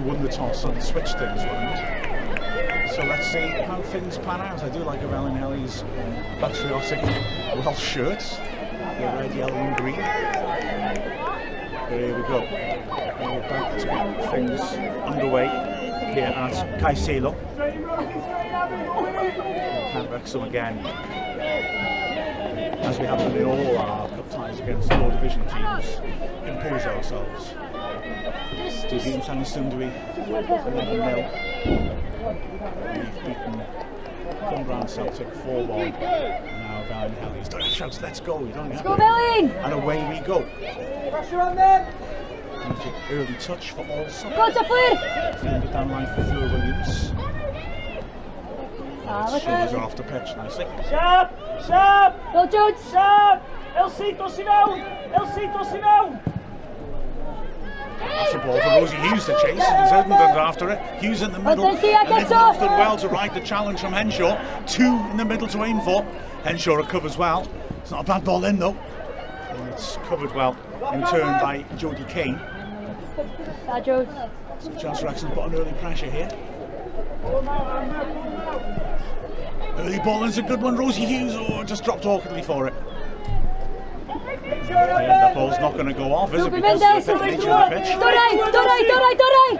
won the toss and switched things around. So let's see how things pan out. I do like Felinheli's patriotic Welsh shirts. They're red, yellow and green. But here we go. We're back to get things underway here at Caicelo. And Wrexham again, as we have done in all our cup ties against low division teams, impose ourselves. Stadium San Sundry 11-0. We've beaten Cumbrae Celtic 4-1. Now Felinheli's done shouts, let's go, you don't have to. And away we go. Pressure on them! Early touch for Olsen. Go to Fleur! Field it down line for Fleur Williams. Shoulders are off the pitch nicely. Sharp! Sharp! Go Jones! Sharp! Elcito si mewn! Elcito si mewn! That's a ball for Rosie Hughes to chase, and Zedmonden's after it. Hughes in the middle, and Midland's done well to ride the challenge from Henshaw. 2 in the middle to aim for. Henshaw recovers well. It's not a bad ball in though. And it's covered well in turn by Jodie Kane. So chance for Wrexham to put on early pressure here. Early ball is a good one. Rosie Hughes just dropped awkwardly for it. That ball's not going to go off, is it? Because of the nature of the pitch.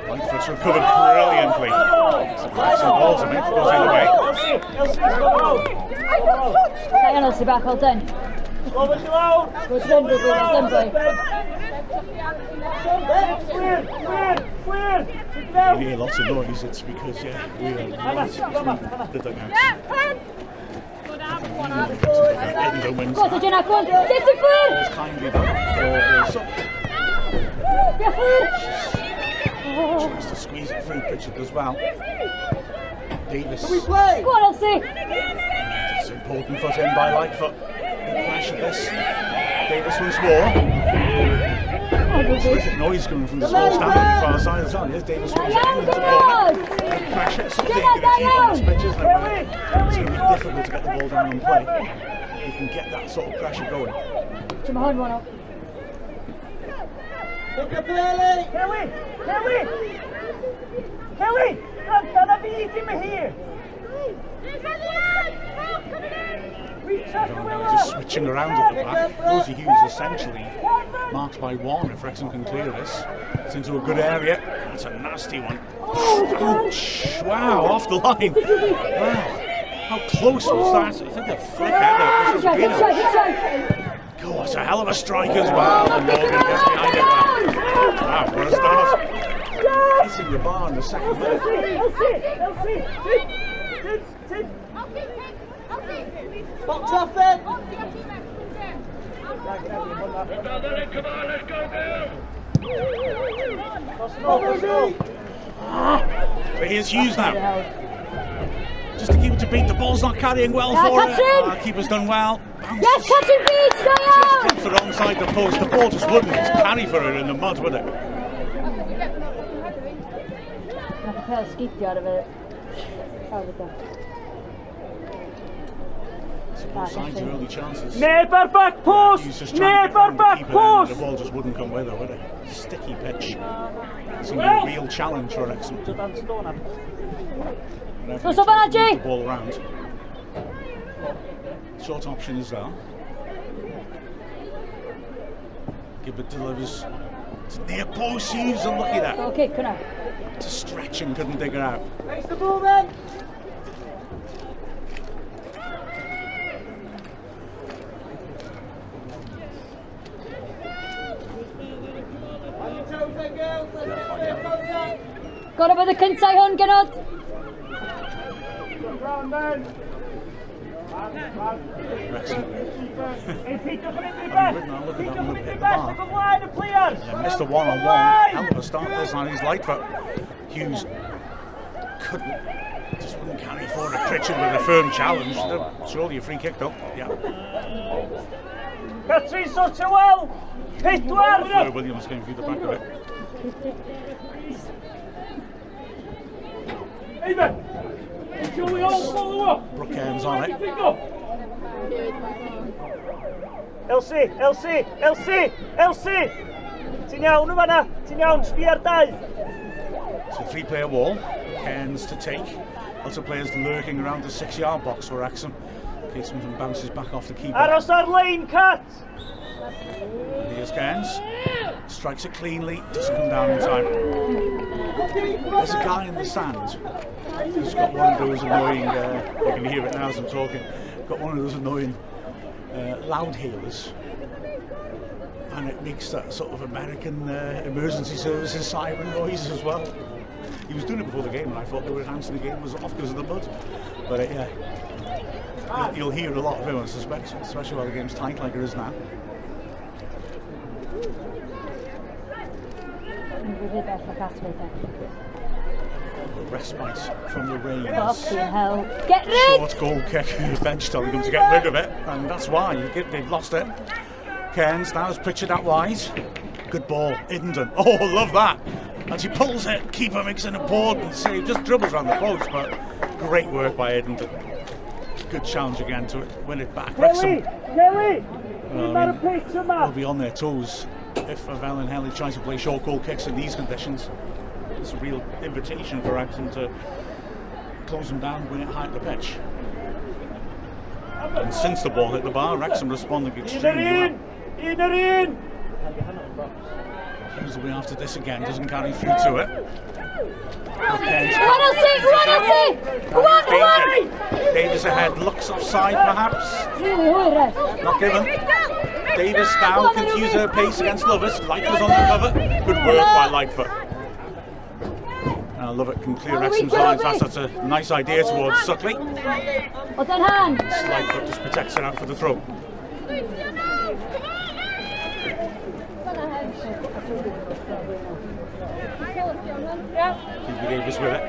Lightfoot's recovered brilliantly. Some balls are meant to go either way. Hang on, Elsie, back, hold down. Go slim, You hear lots of noise, it's because, yeah, we are right between the dugouts. Edinburgh wins that. It's kindly done for tries to squeeze it through. Pritchard does well. Davis. Go on, Elsie. It's important foot in by Lightfoot. Good flash of this. Davis once more. Terrific noise coming from the small stand on the far side as well. Yes, Davis wins it into the corner. Good pressure. Something you can achieve on this pitch, isn't it? It's going to be difficult to get the ball down and play. You can get that sort of pressure going. Behind one up. Kelly! Vänta, vi gick med här! Just switching around at the back. Rosie Hughes essentially marked by 1 if Wrexham can clear this. It's into a good area. That's a nasty one. Ouch! Wow, off the line. Wow. How close was that? I think a flick out there. God, it's a hell of a strike as well. And Morgan gets behind it. Wow, what a start. Hitting the bar in the second minute. Box off then! Come on, let's go, But here's Hughes now. Just to keep it to beat. The ball's not carrying well for it. Keeper's done well. Yes, catching beat! Stay out! Just clips it onside the post. The ball just wouldn't carry for it in the mud, would it? I can skeet out of it. Signs of early chances. Neighbour back post! Neighbour back post! The ball just wouldn't come with her, would it? Sticky pitch. It's going to be a real challenge for Wrexham. The ball around. Short option is there. Gibbert delivers. It's near post. Hughes unlucky there. Okay, come on. It's a stretch and couldn't dig her out. Face the ball then! Got it by the cyntaf hwn, Genod. Wrexham. Missed a one-on-one. Hell of a start this on his Lightfoot. Hughes just wouldn't carry forward. Pritchard with a firm challenge. Surely a free kick though. Yeah. Catrin sortio well! Pedwar! Williams came through the back of it. Even! Brookham's on it. Elsie! Ti'n iawn yn fan'na? Ti'n iawn, sbi ar dau! It's a 3-player wall. Cairns to take. Lots of players lurking around the 6-yard box for Wrexham. In case something bounces back off the keeper. Aros ar lein, cut! And here's Cairns. Strikes it cleanly. Doesn't come down in time. There's a guy in the sand who's got one of those annoying, you can hear it now as I'm talking, got one of those annoying loud hailers. And it makes that sort of American emergency services siren noise as well. He was doing it before the game and I thought they were announcing the game was off because of the mud. But yeah, you'll hear a lot of him, I suspect, especially while the game's tight like it is now. Respite from the rain. Hell. Get rid! Short goal kick. The bench telling them to get rid of it, and that's why they've lost it. Cairns now has pictured that wide. Good ball, Idenden. Oh, love that! And she pulls it. Keeper makes an important save. Just dribbles around the post, but great work by Idenden. Good challenge again to win it back. Wrexham. They'll be on their toes if Felinheli tries to play short goal kicks in these conditions. It's a real invitation for Wrexham to close them down, win it high at the pitch. And since the ball hit the bar, Wrexham responding extremely well. Hughes will be after this again, doesn't carry through to it. Davis ahead, looks offside perhaps. Not given. Davis now can use her pace against Lovett. Lightfoot's on the cover. Good work by Lightfoot. Lovett can clear Wrexham's lines. That's a nice idea towards Suckley. Lightfoot just protects her out for the throw. Keeper Davis with it.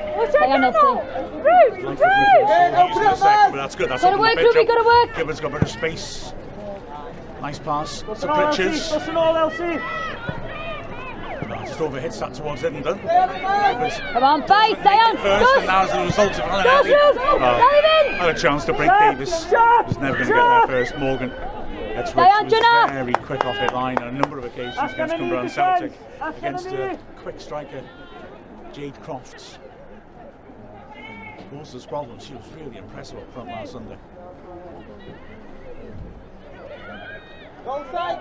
But that's good. That's gotta work, Ruby, gotta work. Gibbons got a bit of space. Nice pass to Pritchard. Just overhits that towards Idenden. Come on, bite, stay on. First, and now as a result of had a chance to break Davis. Was never going to get there first. Morgan. That's was very quick off his line on a number of occasions against Cumberland Celtic. Against a quick striker, Jade Crofts. Of course, there's problems. She was really impressive up front last Sunday. Goal side.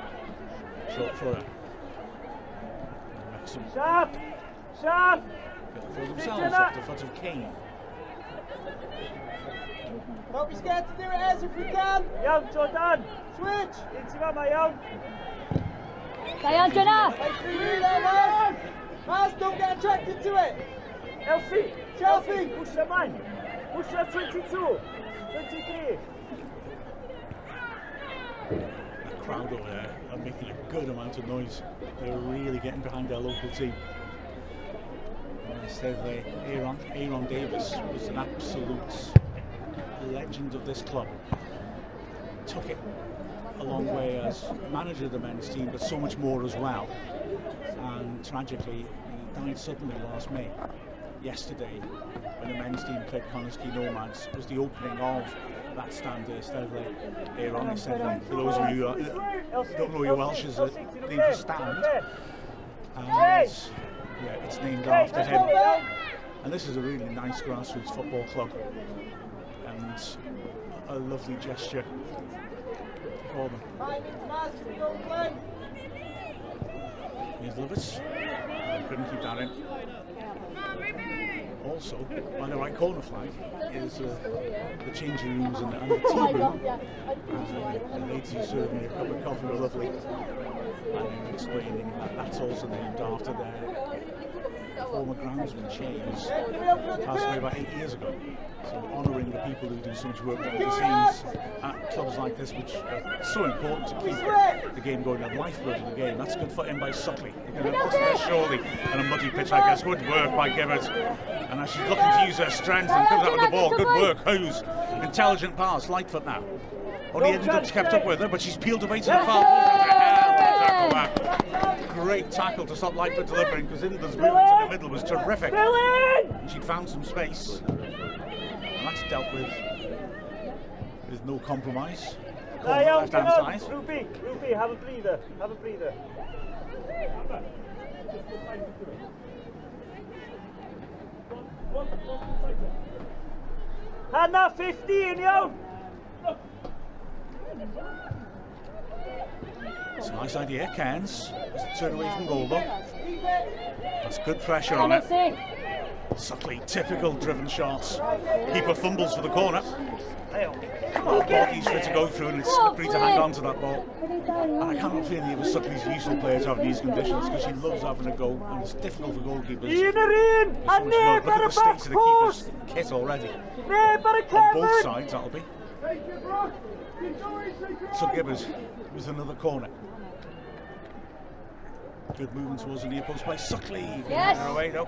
Short for her. Sharp! Sharp! For themselves off the foot of Kane. Don't be scared to do it, Ez, if we can. Young Jordan! Switch! Into my young! Stay on, Jonah! Maz, don't get attracted to it! Elsie! Chelsea! Push the man! Push the 22! 23! Crowd over there are making a good amount of noise. They're really getting behind their local team. Instead of Aaron Davis was an absolute legend of this club. Took it a long way as manager of the men's team, but so much more as well. And tragically, he died suddenly last May. Yesterday, when the men's team played Conisky Nomads, was the opening of that stand there, Steadley. Aaron Steadley. For those of you who don't know your Welsh, is a name for stand. And yeah, it's named after him. And this is a really nice grassroots football club. And a lovely gesture for them. Here's Lovett. Couldn't keep that in. Also, by the right corner flag is the changing rooms and the tea room. The ladies who served me a cup of coffee were lovely. And explaining that that's also named after their former groundsman, James, passed away about 8 years ago. So honouring the people who do so much work behind the scenes at clubs like this, which are so important to keep the game going, the lifeblood of the game. That's good for him by Suckley. They're going to cross there surely on a muddy pitch like this. Good work by Gibbard. And now she's looking to use her strength and comes out with the ball. Good work, Hughes. Intelligent pass, Lightfoot now. Only Idden's kept up with her, but she's peeled away to the far post. Great tackle to stop Lightfoot delivering, because Idden's movement in the middle was terrific. And she'd found some space. And that's dealt with no compromise. Left hand side. Ruby, have a breather. Have a breather. Hannah, 15, yo! It's a nice idea, Cairns. Turn away from goal though. That's good pressure on it. Suckley, typical driven shots. Keeper fumbles for the corner. Borky's fit to go through and it's slippery to hang on to that ball. And I cannot feel any of Suckley's useful players have these conditions because she loves having a go and it's difficult for goalkeepers. Look at the state of the keeper's kit already. On both sides, that'll be. So Gibbers with another corner. Good movement towards the near post by Suckley. Yes. Away though.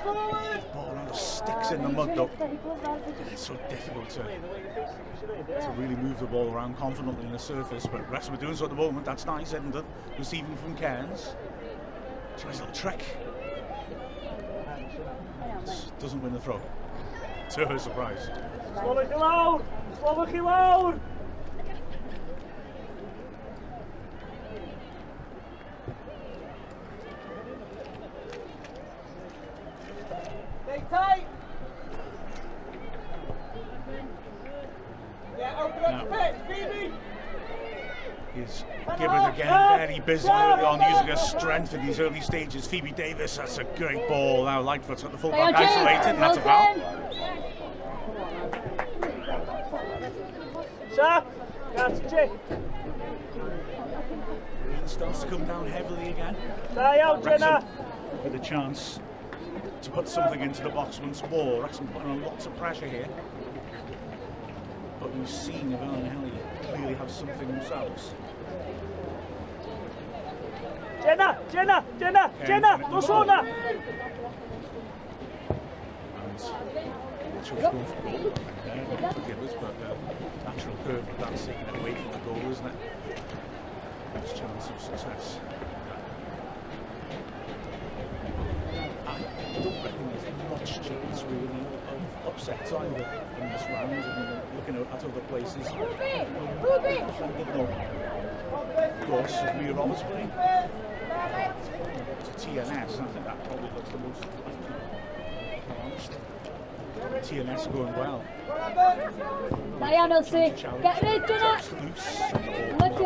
Ball out of sticks in the mud though. It's so difficult to really move the ball around confidently on the surface, but Wrexham are doing so at the moment. That's nice, isn't it? Receiving from Cairns. Tries a little trick. Doesn't win the throw. To her surprise. Slowly loud! Slowly loud! Stay tight. Yeah, open up the pitch, Phoebe. He's Gibbard again, very busy early on, using her strength in these early stages. Phoebe Davis, that's a great ball. Now Lightfoot's got the fullback isolated, and that's a foul. Sir, that's Jay. Rain starts to come down heavily again. Stay out, Jenna. With a chance to put something into the box once more. Wrexham putting on lots of pressure here. But we've seen Felinheli clearly have something themselves. Jenna, no sona. Not sure it's going for goal. Forgive us, but natural curve of that taking it away from the goal, isn't it? There's a chance of success. I don't reckon there's much chance really of upsets either in this round. I mean, looking at other places. I don't know. Of course, Mia Roberts playing to TNS. I think that probably looks the most honest. TNS going well. Diane, I'll see. Get rid, Jenna.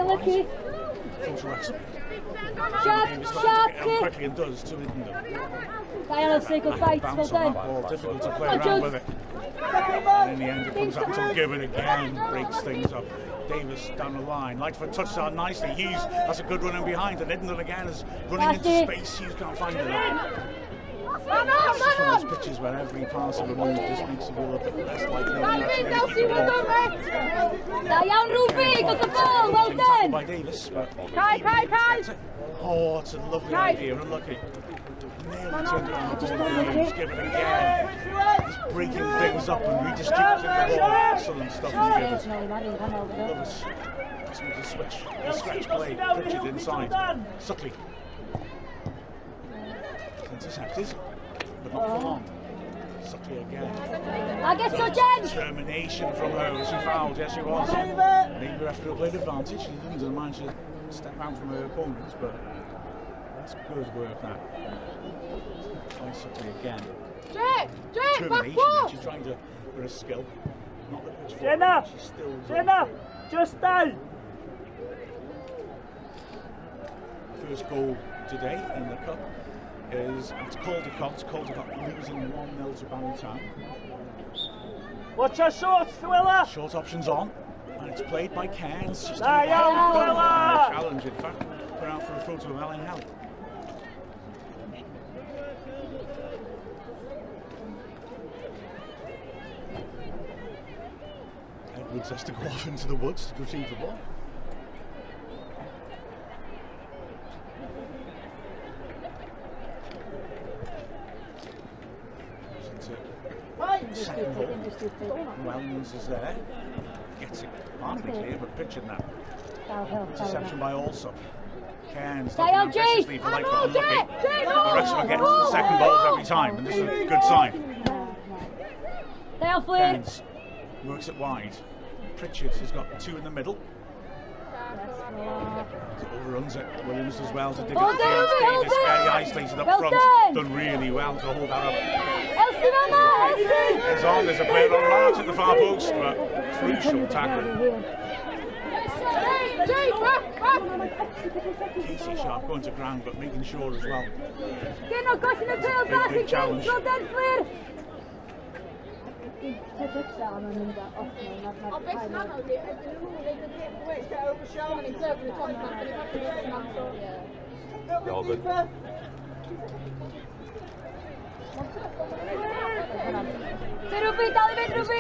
Lucky. Throw to Wrexham. Sharp. Quickly and does to Linden. Diane, I'll see. Good fight. Well done. Difficult to play around with it. And in the end, it comes up until Gibbon again breaks things up. Davis down the line. Lightfoot touched on nicely. Hughes has a good run in behind, and Linden again is running into space. Hughes can't find it. It's just one of those pitches where every pass of the ball just makes you feel a bit less likely to actually keep the ball. Diane, Ruby, got the ball. Well done. By Davis, but Kai. oh, it's a lovely idea. Unlucky. Nearly turned around the ball. He's given again. He's breaking things up and redistributing the ball. Excellent stuff from Gibbons. Love us. The stretch play. Pritchard inside. Suckley. Intercepted, but not for long. Suckley again. I get so Jen. Determination from her. Was she fouled? Yes, she was. Maybe after a played advantage, she didn't manage to step out from her opponents, but that's good work that. Try Suckley again. Determination. She's trying to with her skill. Not the pitch for Jenna, she's still just down. First goal today in the cup is at Caldecott. Caldecott losing 1-0 to Barrytown. Watch her shorts, Twilla. Short options on, and it's played by Cairns. Just Twilla. Challenge, in fact, put out for a throw to Felinheli. Edwards has to go off into the woods to retrieve the ball. Second ball. Wellens is there. Gets it partly clear, but Pritchard now. Interception by Allsop. Cairns looking ambitiously for Lightfoot, unlucky. Wrexham are getting to the second balls every time, and this is a good sign. Cairns works it wide. Pritchard has got two in the middle. Overruns it. Williams as well to dig up Davis. Very isolated up front. Done really well to hold that up. As long as a player on march at the far post, but crucial tackle. Casey Sharp going to ground, but making sure as well. Big challenge. All good.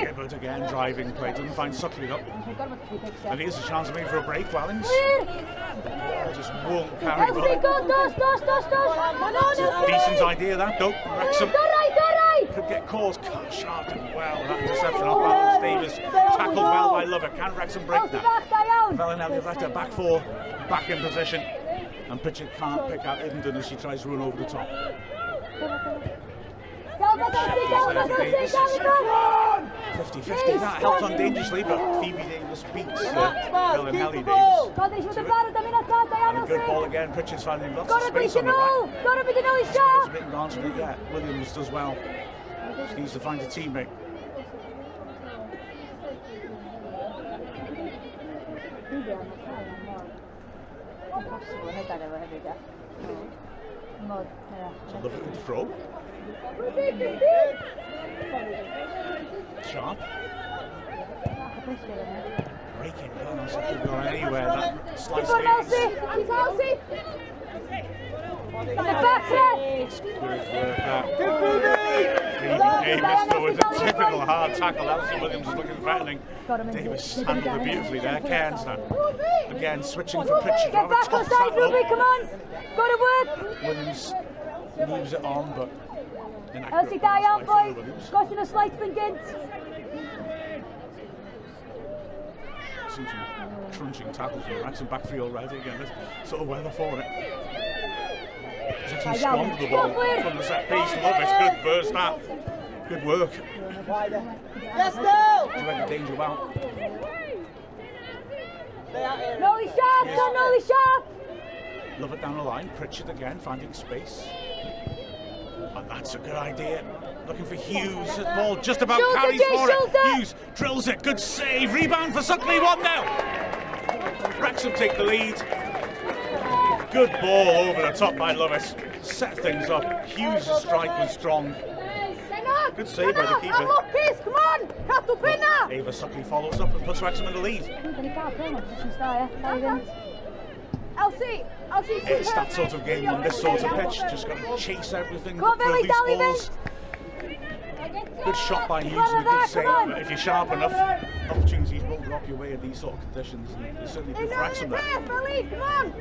Gibbard again driving play, doesn't find Suckley up. And here's a chance maybe for a break, Wellings. Just won't carry well. It's a decent idea that though. Wrexham could get caught. Sharp did well. That interception off balance. Davis tackled well by Lovett. Can Wrexham break that? Felinheli left her back four, back in position. And Pritchard can't pick out Ivenden as she tries to run over the top. 50-50, that helps on dangerously, but Phoebe Davis beats Felinheli Davis. And a good ball again, Pritchard's finding lots of space on the right. There's a bit gone from it yet. Williams does well. She needs to find a teammate. So look at the throw. Sharp. Breaking balance, that could go anywhere. That slice Davis though with a typical hard tackle. Elsie Williams is looking threatening. Davis handled it beautifully there. Cairns now. Again switching for Pritchard. Come on, go to work. Williams leaves it on, but Elsie, down, boys. Got in a slight thinking. Seen some crunching tackles from Wrexham back three already. Again, this sort of weather for it. Jackson squandered the ball from the set piece. Love it. Good first half. Good work. Yes, no! Already danger well. Nolly Sharp, Nolly Sharp. Love it down the line. Pritchard again finding space. And that's a good idea. Looking for Hughes. The ball just about carries for it. Hughes drills it. Good save. Rebound for Suckley. 1-0. Wrexham take the lead. Good ball over the top by Lovett. Set things up. Hughes' strike was strong. Good save by the keeper. Come on! Ava Suckley follows up and puts Wrexham in the lead. Elsie! It's that sort of game on this sort of pitch. Just got to chase everything, look for loose balls. Good shot by Hughes and a good save. But if you're sharp enough, opportunities will drop your way in these sort of conditions. And it's certainly good for Wrexham there. Come on!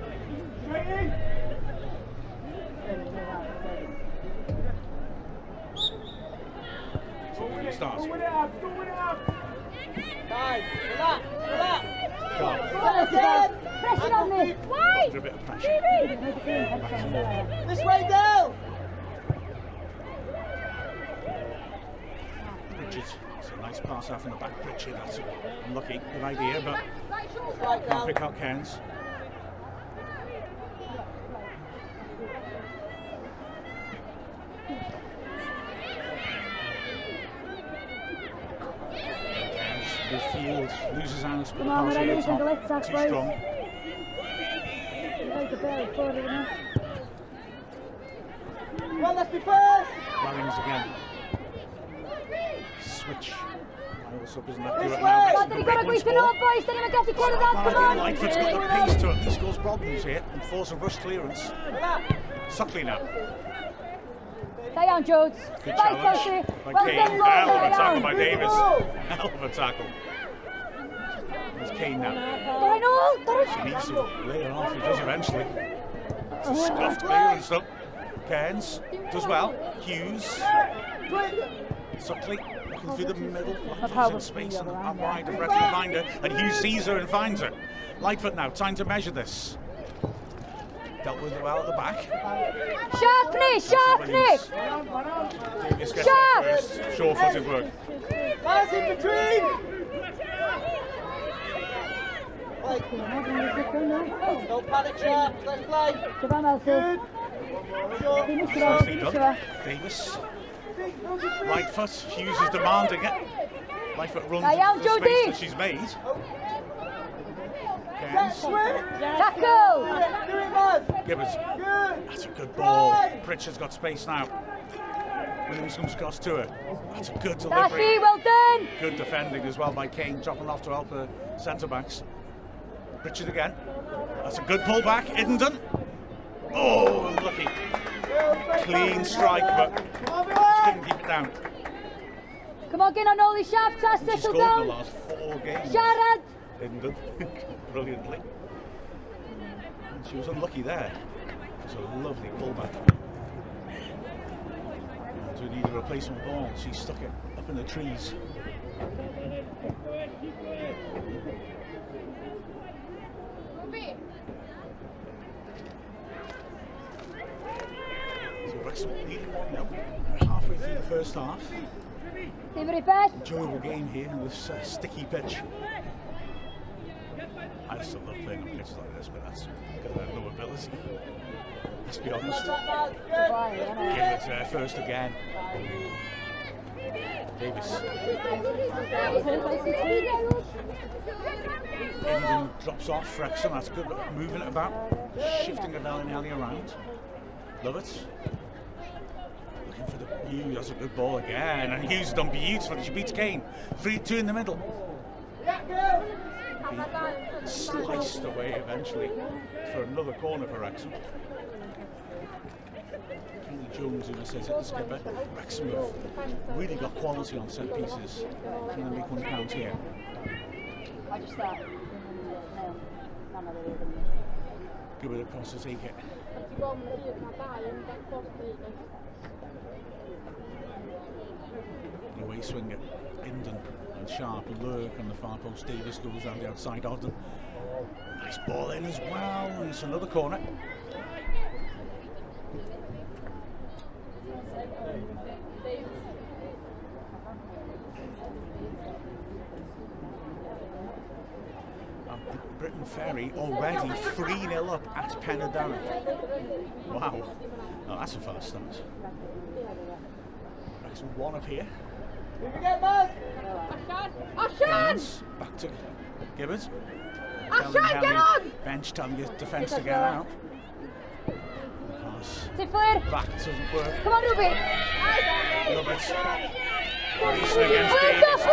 So when it starts. Pressure on me. Why? A bit of pressure. This way, down! Pritchard. It's a nice pass out from the back. Pritchard. That's unlucky. Good idea, but can't pick out Cairns. Field loses hands, but the pass here is not too strong. Well, let's be first! Wellings again. Switch. Miles up isn't that good now. Lightfoot's got the pace to it. This causes problems here and force a rush clearance. Suckley now. Stay on, Jones. Good challenge by Kane. Hell of a tackle by Davis. Hell of a tackle. There's Kane now. She needs to lay it off. He does eventually. It's a scuffed clearance though. Cairns does well. Hughes. Suckley looking through the middle. Lightfoot's in space and wide of Wrexham to find her. And Hughes sees her and finds her. Lightfoot now. Time to measure this. Dealt with it well at the back. Sharpness! Davis gets there first. Sure-footed work. Guys in between! Don't panic, Sharp. Let's play. Good. Nicely done. Davis Right foot, Hughes is demanding it. Right foot runs Now, into the Jody. space that she's made. Cairns. Tackle! Do it, Maz. Gibbons. Good. That's a good ball. Pritchard's got space now. Williams comes across to her. That's a good delivery. Tashi, well done! Good defending as well by Kane, dropping off to help the centre backs. Pritchard again. That's a good pull back. Iddenden. Oh, unlucky. Clean strike, but couldn't keep it down. Come on, get on all these sharp tasks, She settle scored in down. the last 4 games. Sharad! Iddenden. Brilliantly. And she was unlucky there. It was a lovely pullback. So we need a replacement ball. She stuck it up in the trees. So Wrexham leading 1-0. We're halfway through the first half. Give it best. Enjoyable game here in this sticky pitch. I still love playing on pitches like this, but that's because I have no ability. Let's be honest. Gibbons there first again. Davis. Iddenden drops off. Wrexham, that's good. Moving it about. Shifting the Felinheli around. Love it. Looking for the Hughes. That's a good ball again. And Hughes has done beautifully. She beats Kane. 3-2 in the middle. Sliced away eventually for another corner for Wrexham. Kenny Jones, who says it, the skipper. Wrexham have really got quality on set pieces. Can they make one count here? I just thought. Give it across to take it. Away swinger, Iddenden and Sharp lurk on the far post. Davis goes round the outside of them. Nice ball in as well, and it's another corner. Britain Ferry already 3-0 up at Penardarren. Wow, oh, that's a fast start. Wrexham 1 up here. Gibbons, back to Gibbons. Felinheli bench telling his defence to get out. Pass back doesn't work. Come on, Ruby. Love it. Racing against Davis.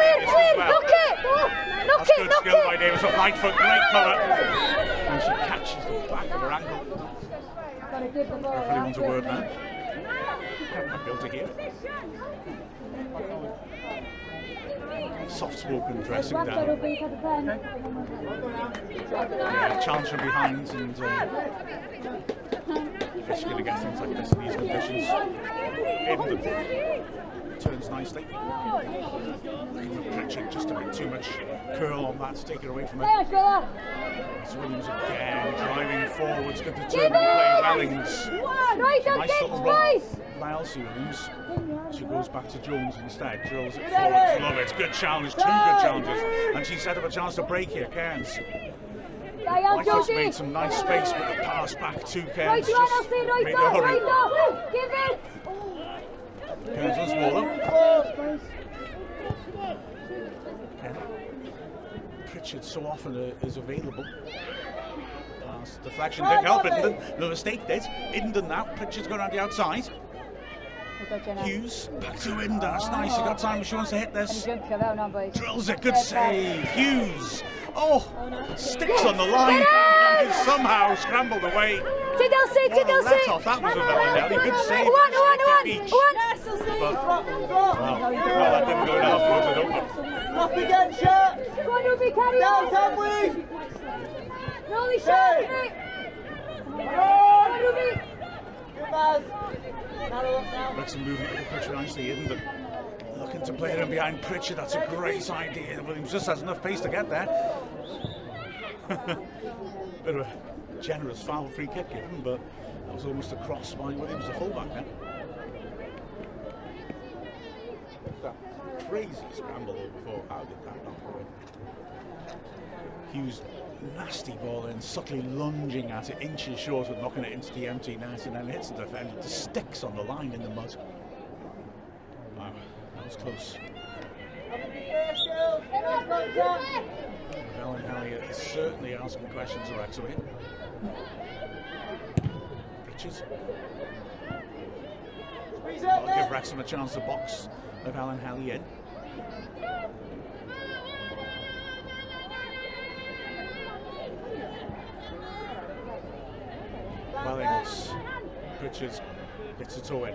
Knock it! That's good skill by Davis. A right foot, great cover. And she catches the back of her ankle. Referee wants a word now. I'll be able to hear it. Soft-spoken dressing down. Yeah, challenge from behind and just going to get things like this in these conditions. Iddenden turns nicely. Looking for Pritchard, just a bit too much curl on that to take it away from her. It's Williams again, driving forwards, good determined play. Wellings. Nice little roll by Elsie Williams. She goes back to Jones instead, drills it forwards. Love it, good challenge, 2 good challenges. And she set up a chance to break here, Cairns. Whitefoot's made some nice space, but the pass back to Cairns just made a hurry. Give it! Cairns once more though. Pritchard so often is available. Pass deflection didn't help Iddenden. The mistake did. Iddenden now. Pritchard's gone around the outside. Hughes back to Iddenden. That's nice. She's got time if she wants to hit this. Drills it. Good save. Hughes. Oh, sticks on the line. And somehow scrambled away. What a let off that was with Felinheli. Good save. But, well, that didn't go in afterwards, I don't know. Up again, Sharp. Come on, Ruby, carry Down, on! can we? Rolly, Sharp! Come on, Ruby! Good, Maz. Now. Wrexham moving up the pitch nicely, Iddenden looking to play it in behind Pritchard. That's a great idea. Williams just has enough pace to get there. Bit of a generous foul free kick given, but that was almost a cross by Williams, the fullback then. That crazy scramble before. How did that not go in? Hughes, nasty ball in, subtly lunging at it, inches short of knocking it into the empty net, and then hits the defender. Just sticks on the line in the mud. Wow, that was close. Felinheli is certainly asking questions of Wrexham here. Richards. That'll give Wrexham a chance to box Felinheli in. Wellings. Richards gets a toe in.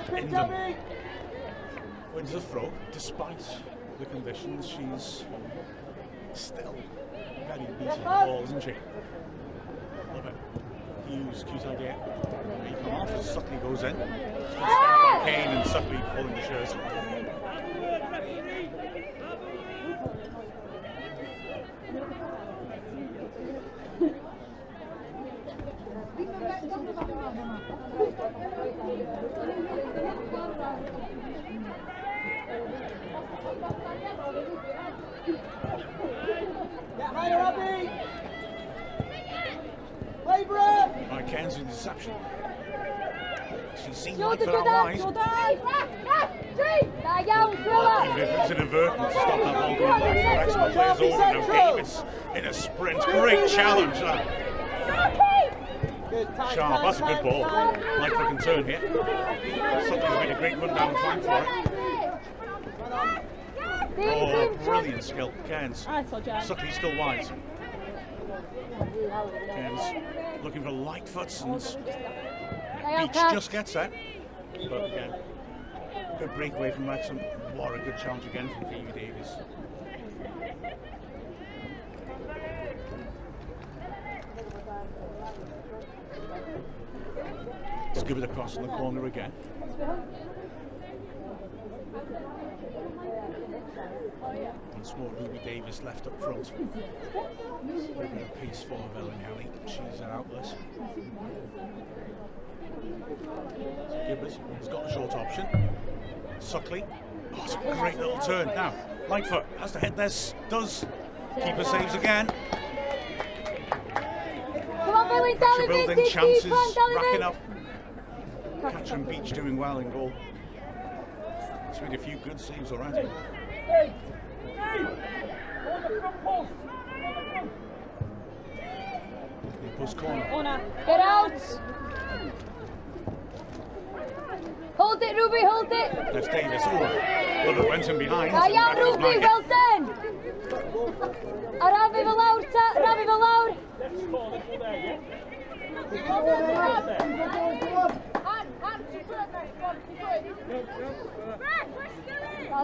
Indon wins the throw. Despite the conditions, she's still very beaten ball, isn't she? Love it. Hughes, cute idea. He come off as Suckley goes in. Kane and Suckley pulling the shirt. Right, Ken's in deception. She's seen like for that wise. Even if it's inadvertent to stop that ball going left, the Wrexham players over. Now Davis in a sprint. Great challenge that. Sharp, that's a good ball. Lightfoot can turn here. Suckley's made a great run down the flank for it. Oh, brilliant skill. Cairns. Suckley's still wide. Cairns looking for Lightfoot, and Beach just gets that. But again, good breakaway from Wrexham. What a good challenge again from Phoebe Davies. Let's give it across in the corner again. Once more, Ruby Davis left up front. Open a piece for Felinheli. She's an outlet. Gibbers has got the short option. Suckley. Oh, it's a great little turn. Now, Lightfoot has to hit this. Does. Keeper saves again. Pressure building, chances racking up. Catcher and Beach doing well in goal. He's made a few good saves already. Post corner. Get out! Hold it, Ruby, hold it! That's Davis. Oh, well, it went in behind. Yeah, Ruby, well done! Ravi allowed, Ravi allowed!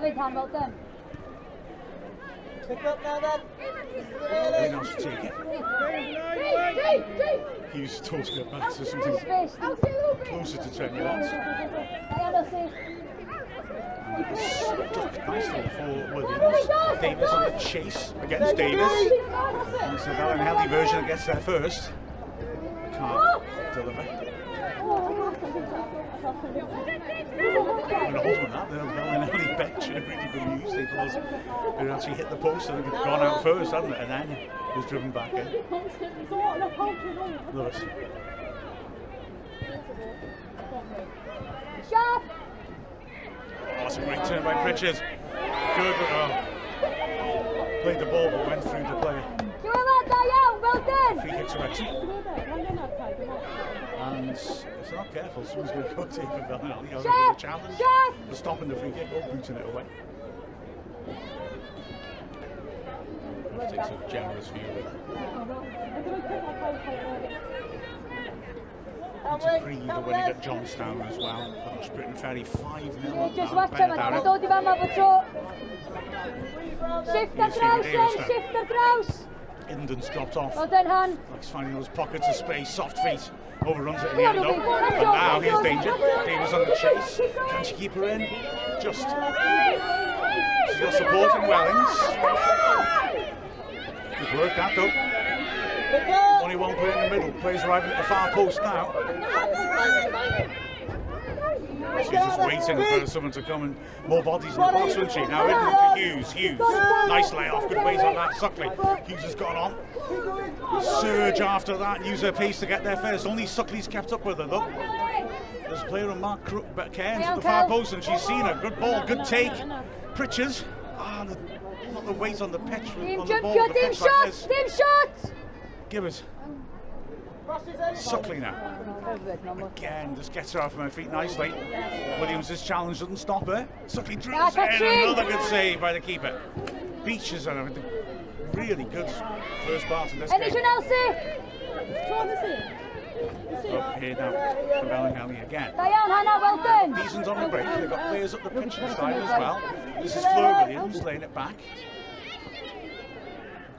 David, hand well done. Pick up now then. Very nice to take it. He's told to get back to something closer to 10 yards. Stuck nicely for Williams. Davis on the chase against Davis. And it's the Felinheli version that gets there first. Can't deliver. And ultimately that, the Felinheli bench should have really been used. They thought it would actually hit the post and it had gone out first, hadn't it? And then was driven back in. Lewis. Sharp! Oh, it's a great turn by Pritchard. Good. Played the ball but went through the player. Well done! Free kick to Wrexham. And if they're not careful, someone's going to go take for Felinheli. I'll give it a challenge. They're stopping the free kick or booting it away. That takes a generous view of it. Want to breathe when you get Johnstown as well. But Britain Ferry 5-0. Just watch him, I don't even have a throw. Shift the Kraus, shift the Kraus. Indon's dropped off. Well done, Han. Likes finding those pockets of space, soft feet. Overruns it in the end though. And now here's danger. Davis on the chase. Can she keep her in? Just. She's got support in Wellings. Good work that though. Only one player in the middle. Players arriving at the far post now. She's just waiting for someone to come and more bodies in the box, isn't she? Now into Hughes. Hughes, nice layoff, good weight on that. Suckley. Hughes has gone on. Surge after that, use her pace to get there first. Only Suckley's kept up with her though. There's a player on Mark Cairns at the far post, and she's seen her. Good ball, good take. Pritchard. Not the weight on the pitch. On the ball, the pitch like this. Team shot! Give us. Suckley now. Again, just gets her off her feet nicely. Williams' challenge doesn't stop her. Suckley drills in, another good save by the keeper. Beaches and everything. Really good first part in this game. Anything else? Up here now for Felinheli again. Diane, Hannah, well done. Decent on the break. They've got players up the pitch this time as well. This is Fleur Williams laying it back.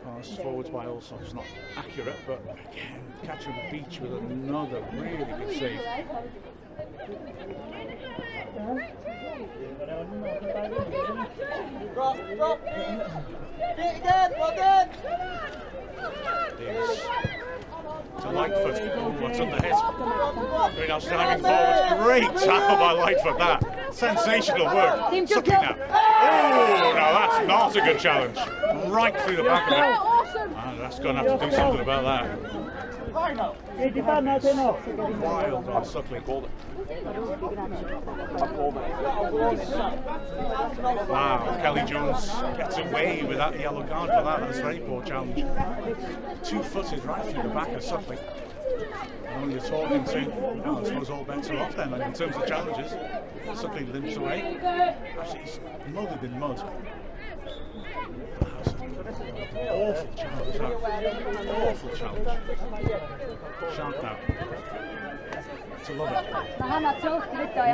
Pass forwards by Allsop's not accurate, but again, catching the beach with another really good save. Drop. Hit again, well done. To Lightfoot. What's on the hit? Very now diving forwards. Great tackle by Lightfoot. That sensational work. Suckley now. Oh, now that's not a good challenge. Right through the back of it. That's going to have to do something about that. Wild by Suckley. Wow, Kelly Jones gets away with that yellow card for that. That's a very poor challenge. 2 footed right through the back of Suckley. And you're talking to, I suppose all bets are off then in terms of challenges. Suckley limps away. Actually, he's muddied in mud. Awful challenge, awful challenge. Sharp now. To love it.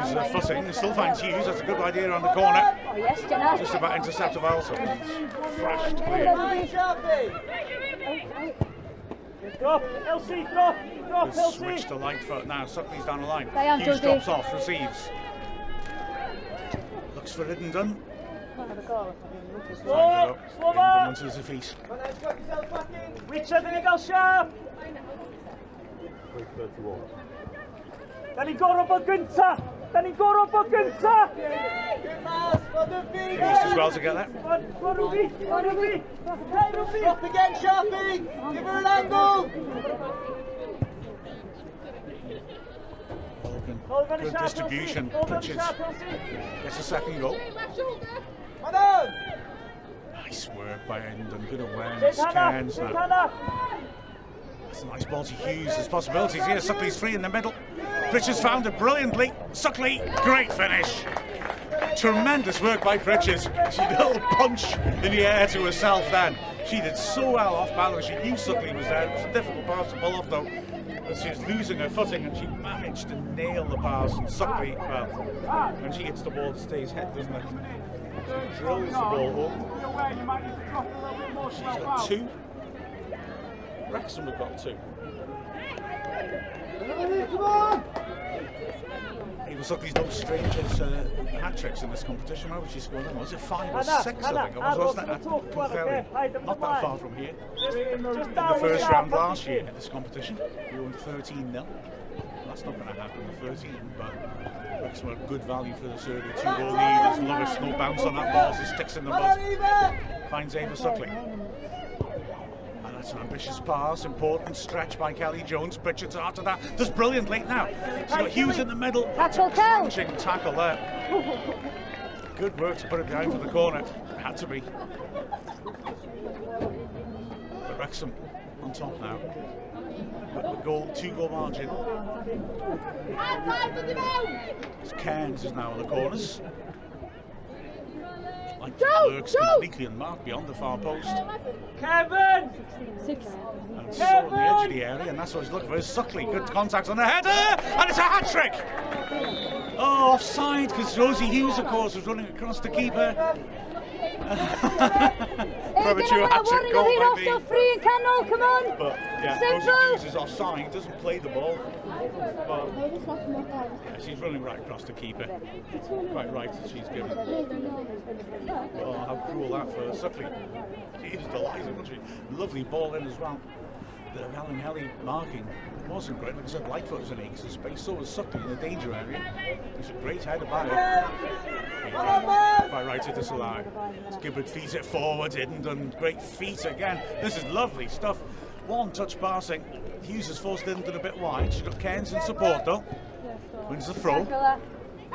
He's fussing, he still finds Hughes, that's a good idea on the corner. Just about intercepted by also. Thrashed clear. Drop, LC, drop, LC. Switch to Lightfoot now, Suckley's down the line. Hughes drops off, receives. Looks for Riddendon. Slow, slower. Into his feet. Richard, then he goes sharp. 3:31. Then he got up a gunter. East as well to get that. Drop again, Sharpie. Give her an angle. Good distribution. Pritchard gets a second goal. Nice work by Endon. Good awareness. Cairns now. That's a nice ball to Hughes. There's possibilities here. Suckley's free in the middle. Pritchard's found it brilliantly. Suckley, great finish. Tremendous work by Pritchard. She did a little punch in the air to herself then. She did so well off balance. She knew Suckley was there. It was a difficult pass to pull off though. But she was losing her footing and she managed to nail the pass. And Suckley, well, when she hits the ball, it stays head, doesn't it? She drills the ball home. She's got 2. Wrexham have got 2. Come on! Even Suckley's no strange as hat tricks in this competition. Where was she scored them? Was it 5 or 6? I think it was, wasn't it? Not that far from here. In the first round last year in this competition, we won 13-0. That's not going to happen in 13, but Wrexham are good value for this early 2-goal lead. There's Lovis, no bounce on that ball, so sticks in the mud. Finds Ava Suckley. And that's an ambitious pass, important stretch by Kelly Jones. Pritchard's after that, does brilliant late now. She's got Hughes in the middle. Crunching tackle there. Good work to put it behind for the corner. It had to be. But Wrexham on top now. Goal, 2-goal margin. Cairns is now in the corners. Like lurks completely unmarked beyond the far post. Kevin! 6. And so on the edge of the area, and that's what he's looking for. Suckley, good contact on the header, and it's a hat trick. Oh, offside because Rosie Hughes, of course, was running across the keeper. Premature hat trick goal by me. Free and Cannell, come on. But yeah, Rosie Hughes is offside, doesn't play the ball. But yeah, she's running right across the keeper. Quite right that she's given. Oh, how cruel that for Suckley. She was delighted, wasn't she? Lovely ball in as well. the Felinheli marking wasn't great. Like I said, Lightfoot was an ace, his space sort of sucked him in the danger area. He's a great header by it. By right to disallow. Gibbard feeds it forward, Hiddenden, great feet again. This is lovely stuff. One touch passing. Hughes has forced Hiddenden a bit wide. She's got Cairns in support though. Wins the throw.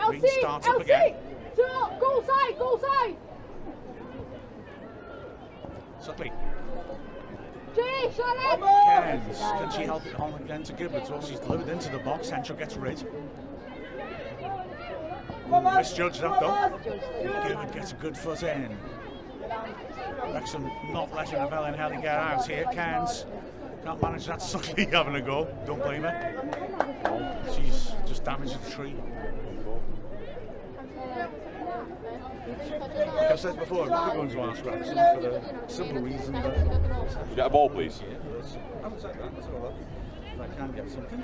Green starts up again. Goal side, goal side. Suckley. Cairns, can she help it on again to Gibbard? Well, she's delivered into the box. Central gets rid. Misjudged that though. Gibbard gets a good foot in. Wrexham not letting the Felinheli get out here. Cairns can't manage that. Suckley having a go. Don't blame her. She's just damaged the tree. Like I've said before, I'm not going to ask Wrexham for the simple reason that... You get a ball, please. I haven't said that, that's all right. If I can get something.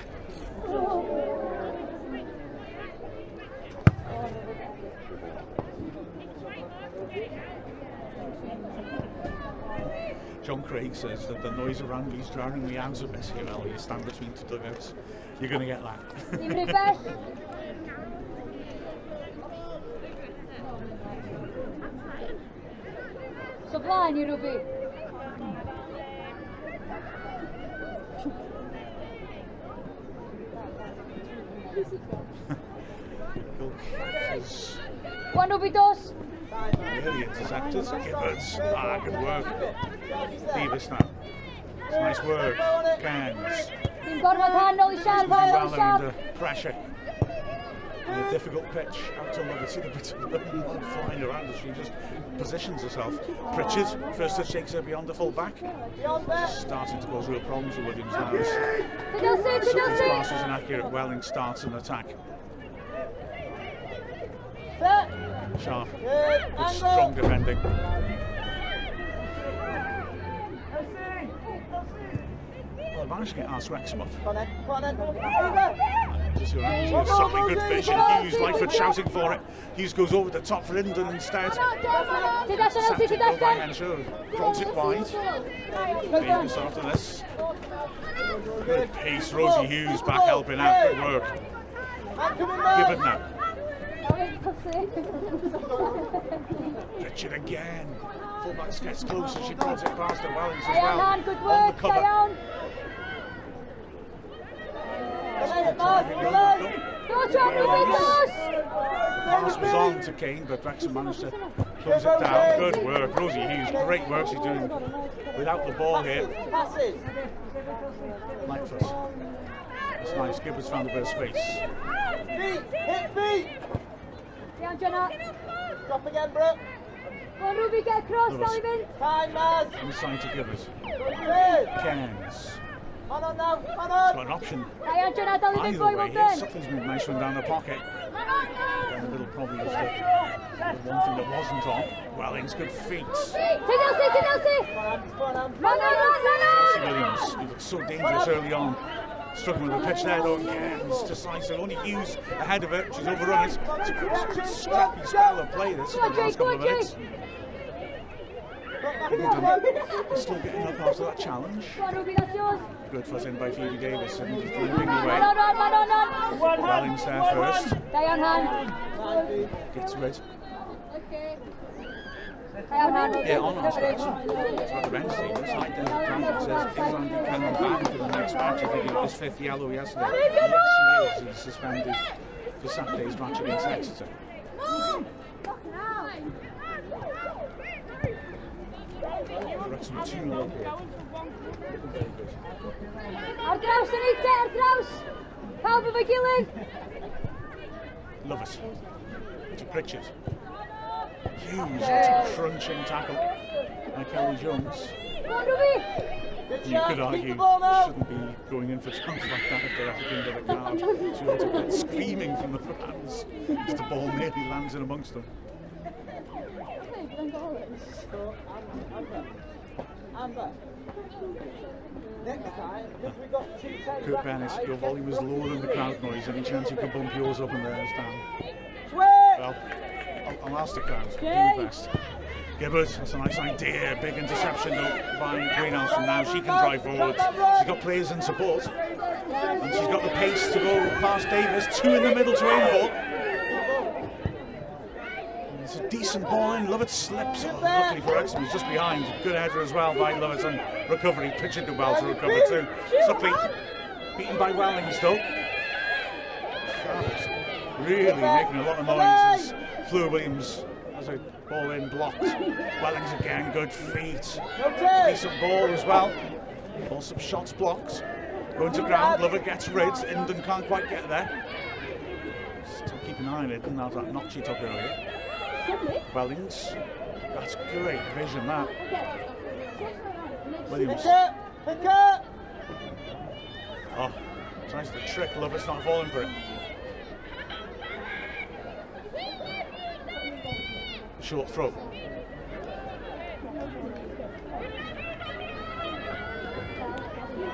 John Craig says that the noise around me is drowning me out a bit here, Ellie. You stand between two dugouts, you're going to get that. Supply you, Ruby. One Ruby dos. Really intercepted. Gibbards. Ah, good work. Davis now. It's nice work. Cairns. Rather under pressure. In a difficult pitch, out to Lovett, see the bit of the mud flying around as she just positions herself. Pritchard, first touch takes her beyond the full back. Starting to cause real problems for Williams now. Sutton's pass was inaccurate, Welling starts an attack. Sharp, with strong defending. Well, managed to get Ars Wrexham off. Suckley, good vision. Hughes, Lightfoot shouting for it. Hughes goes over the top for Hiddenden instead. Drops it wide. Davis after this. Good pace. Rosie Hughes back helping out. Good work. Give it now. Richard again. Fullback gets closer. She prods it past the Wellings as well. On the cover. Pass was on to Kane, but Wrexham managed to close it down. Good work, Rosie Hughes. Great work she's doing without the ball here. Lightfoot. It's nice. Gibbard's found a bit of space. Hit feet! Drop again, bro. Go on, Ruby, get across, Sullivan. Time, Maz. Inside to Gibbard. Cairns. On now, It's got an option. Either way here, Sutton's moved a nice one down the pocket. Then the little problem was the one thing that wasn't on. Welling's good feet. Williams, he looked so dangerous early on. Struggling with the pitch there though, Cairns decisive. Only Hughes ahead of it, she's overrun it. It's a scrappy spell of play this for the last couple of minutes. Still getting up after that challenge. Good foot in by Phoebe Davis and he's limping away. Welling's there first. Gets rid. Yeah, on our Wrexham. That's what the bench team is. Like there's a plan that says if Andy Cannon banned for the next match, I think it was his 5th yellow yesterday. Yes, he is. He's suspended for Saturday's match against Exeter. Wrexham 2-0 here. Ardraus, Ardraus! Help him, McGillen! Love it. To Pritchard. Hughes, it's a crunching tackle by Kelly Jones. You could argue she shouldn't be going in for chance like that if they're African to the crowd. She wants to get screaming from the fans as the ball nearly lands in amongst them. Kurt Bennett, your volume is lower than the crowd noise. Any chance you could bump yours up and theirs down? Well, I'll ask the crowd. Do your best. Gibbard, that's a nice idea. Big interception though by Greenhouse, and now she can drive forward. She's got players in support, and she's got the pace to go past Davis. 2 in the middle to aim for. It's a decent ball in. Lovett slips. Oh, luckily for Wrexham, he's just behind. Good header as well by Lovett, and recovery. Pitching to well to recover too. Suckley beaten by Wellings though. Really making a lot of noise as Fleur Williams has a ball in blocked. Wellings again, good feet. Decent ball as well. Also shots blocked. Going to ground, Lovett gets rid. Inden can't quite get there. Still keep an eye on it, didn't have that knock she took earlier. Wellings, that's great vision that. Williams. Oh, tries to trick, Lovett's not falling for it. Short throw.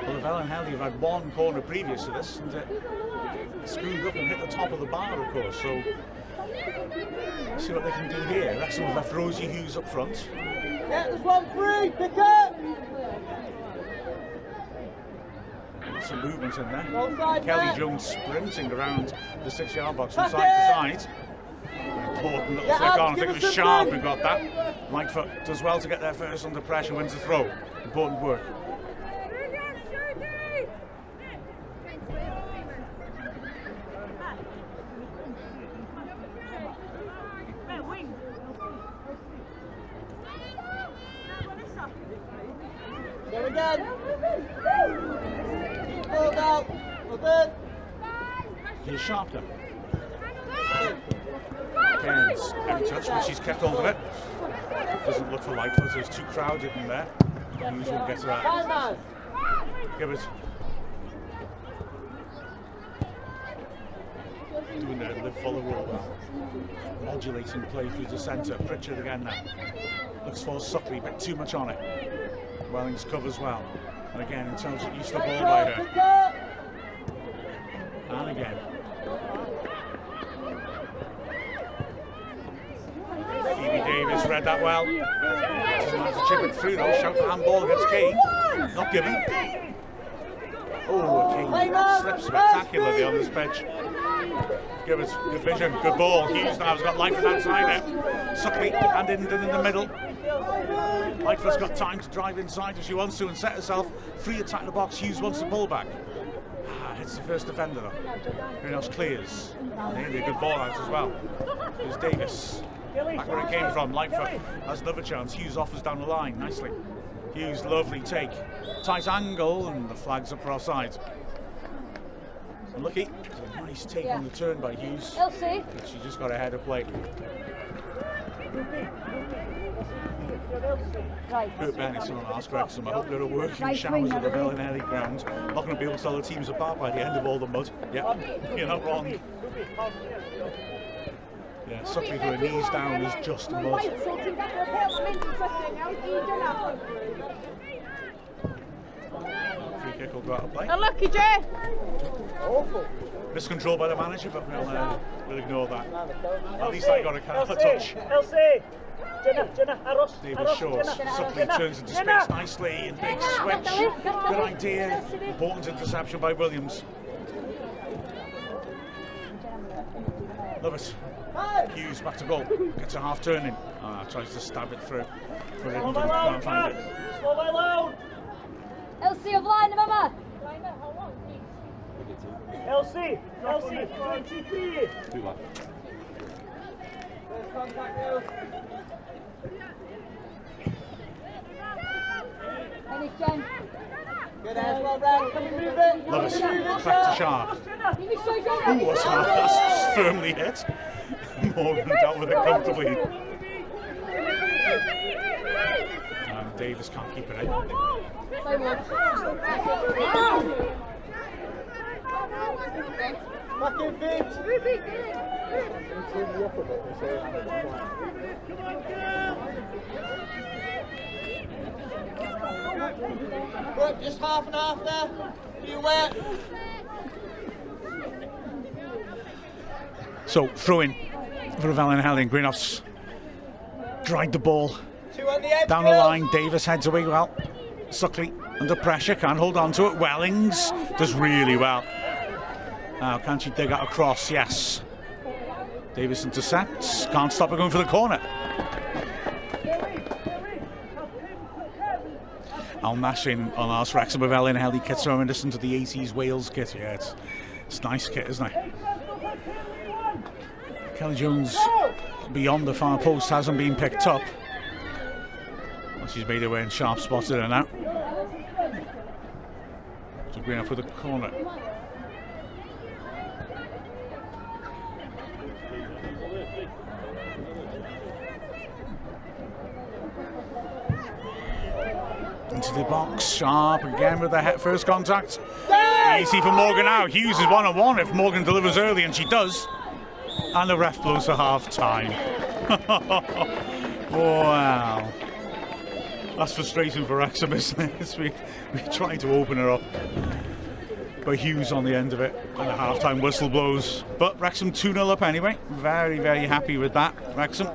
Well, the Felinheli have had 1 corner previous to this, and screwed up and hit the top of the bar, of course. So, let's see what they can do here. Wrexham have left Rosie Hughes up front. Yeah, there's 1 free. Pick up. Some movement in there. Side, Kelly man. Jones sprinting around the 6-yard box from side to side. An important little flick on. I think it was Sharp who got that. Lightfoot does well to get there first under pressure, wins the throw. Important work. Go again. Keep ball out. Well done. Here's Sharp then. Again, every touch, but she's kept hold of it. Doesn't look for Lightfoot, so it's too crowded in there. Hughes won't get to that. Gibbard. Doing the live follow roll well. Modulating play through the centre. Pritchard again now. Looks for Suckley, but too much on it. Wellings covers well. And again, intelligent use of the ball by her. And again. Phoebe Davis read that well. Doesn't have to chip it through though. Shout for handball against Kane. Not given. Oh, Kane slips spectacularly on this pitch. Gibbard, good vision, good ball. Hughes now has got Lightfoot outside it. Suckley and Inden in the middle. Lightfoot's got time to drive inside if she wants to and set herself free, attack the box. Hughes wants the ball back. Hits the first defender though. Greenhouse clears. Nearly a good ball out as well. There's Davis. Back where it came from. Lightfoot has another chance. Hughes offers down the line nicely. Hughes, lovely take. Tight angle, and the flag's up for offside. Unlucky. It's a nice take on the turn by Hughes. Elsie. But she just got ahead of play. Right. Kurt Bennett's on ask Wrexham. I hope there are working showers at the Felinheli ground. Not going to be able to tell the teams apart by the end of all the mud. Yeah, you're not wrong. Yeah, Suckley with her knees down is just mud. Free kick will go out of play. Unlucky, Jay. Awful. Miscontrol by the manager, but we'll ignore that. At least I got a touch. Elsie! Jenna, Aros. David Shaw. Suckley turns into space nicely and big switch. Good idea. Important interception by Williams. Lovett. Hughes back to goal. Gets a half turning. Tries to stab it through. But it can't find it. Slow my load! Elsie of line, mama. Elsie, 23. First contact, Neil. Finish, Jen. Good as well, Brad. Can we move it? Lovett back to Sharp. Ooh, what's that? That's firmly hit. Morgan dealt with it comfortably. And Davis can't keep it in. Back in feet. Good, just half and half there. You wet. So, throw in for Felinheli, and Greenhouse dried the ball on the edge. Down the line, Davis heads away well. Suckley under pressure, can't hold on to it. Wellings does really well. Now, can she dig out across? Yes. Davis intercepts, can't stop her going for the corner. Al Nashin on our Wrexham with Felinheli kits reminiscent of the 80s Wales kit. Yeah, it's nice kit, isn't it? Kelly Jones beyond the far post hasn't been picked up. Well, she's made her way and sharp spotted her now. So going for the corner. Into the box, Sharp again with the first contact. Easy for Morgan now. Hughes is one-on-one if Morgan delivers early, and she does. And the ref blows for half time. Wow. That's frustrating for Wrexham, isn't it? We try to open her up. But Hughes on the end of it, and the half-time whistle blows. But Wrexham 2-0 up anyway. Very, very happy with that, Wrexham.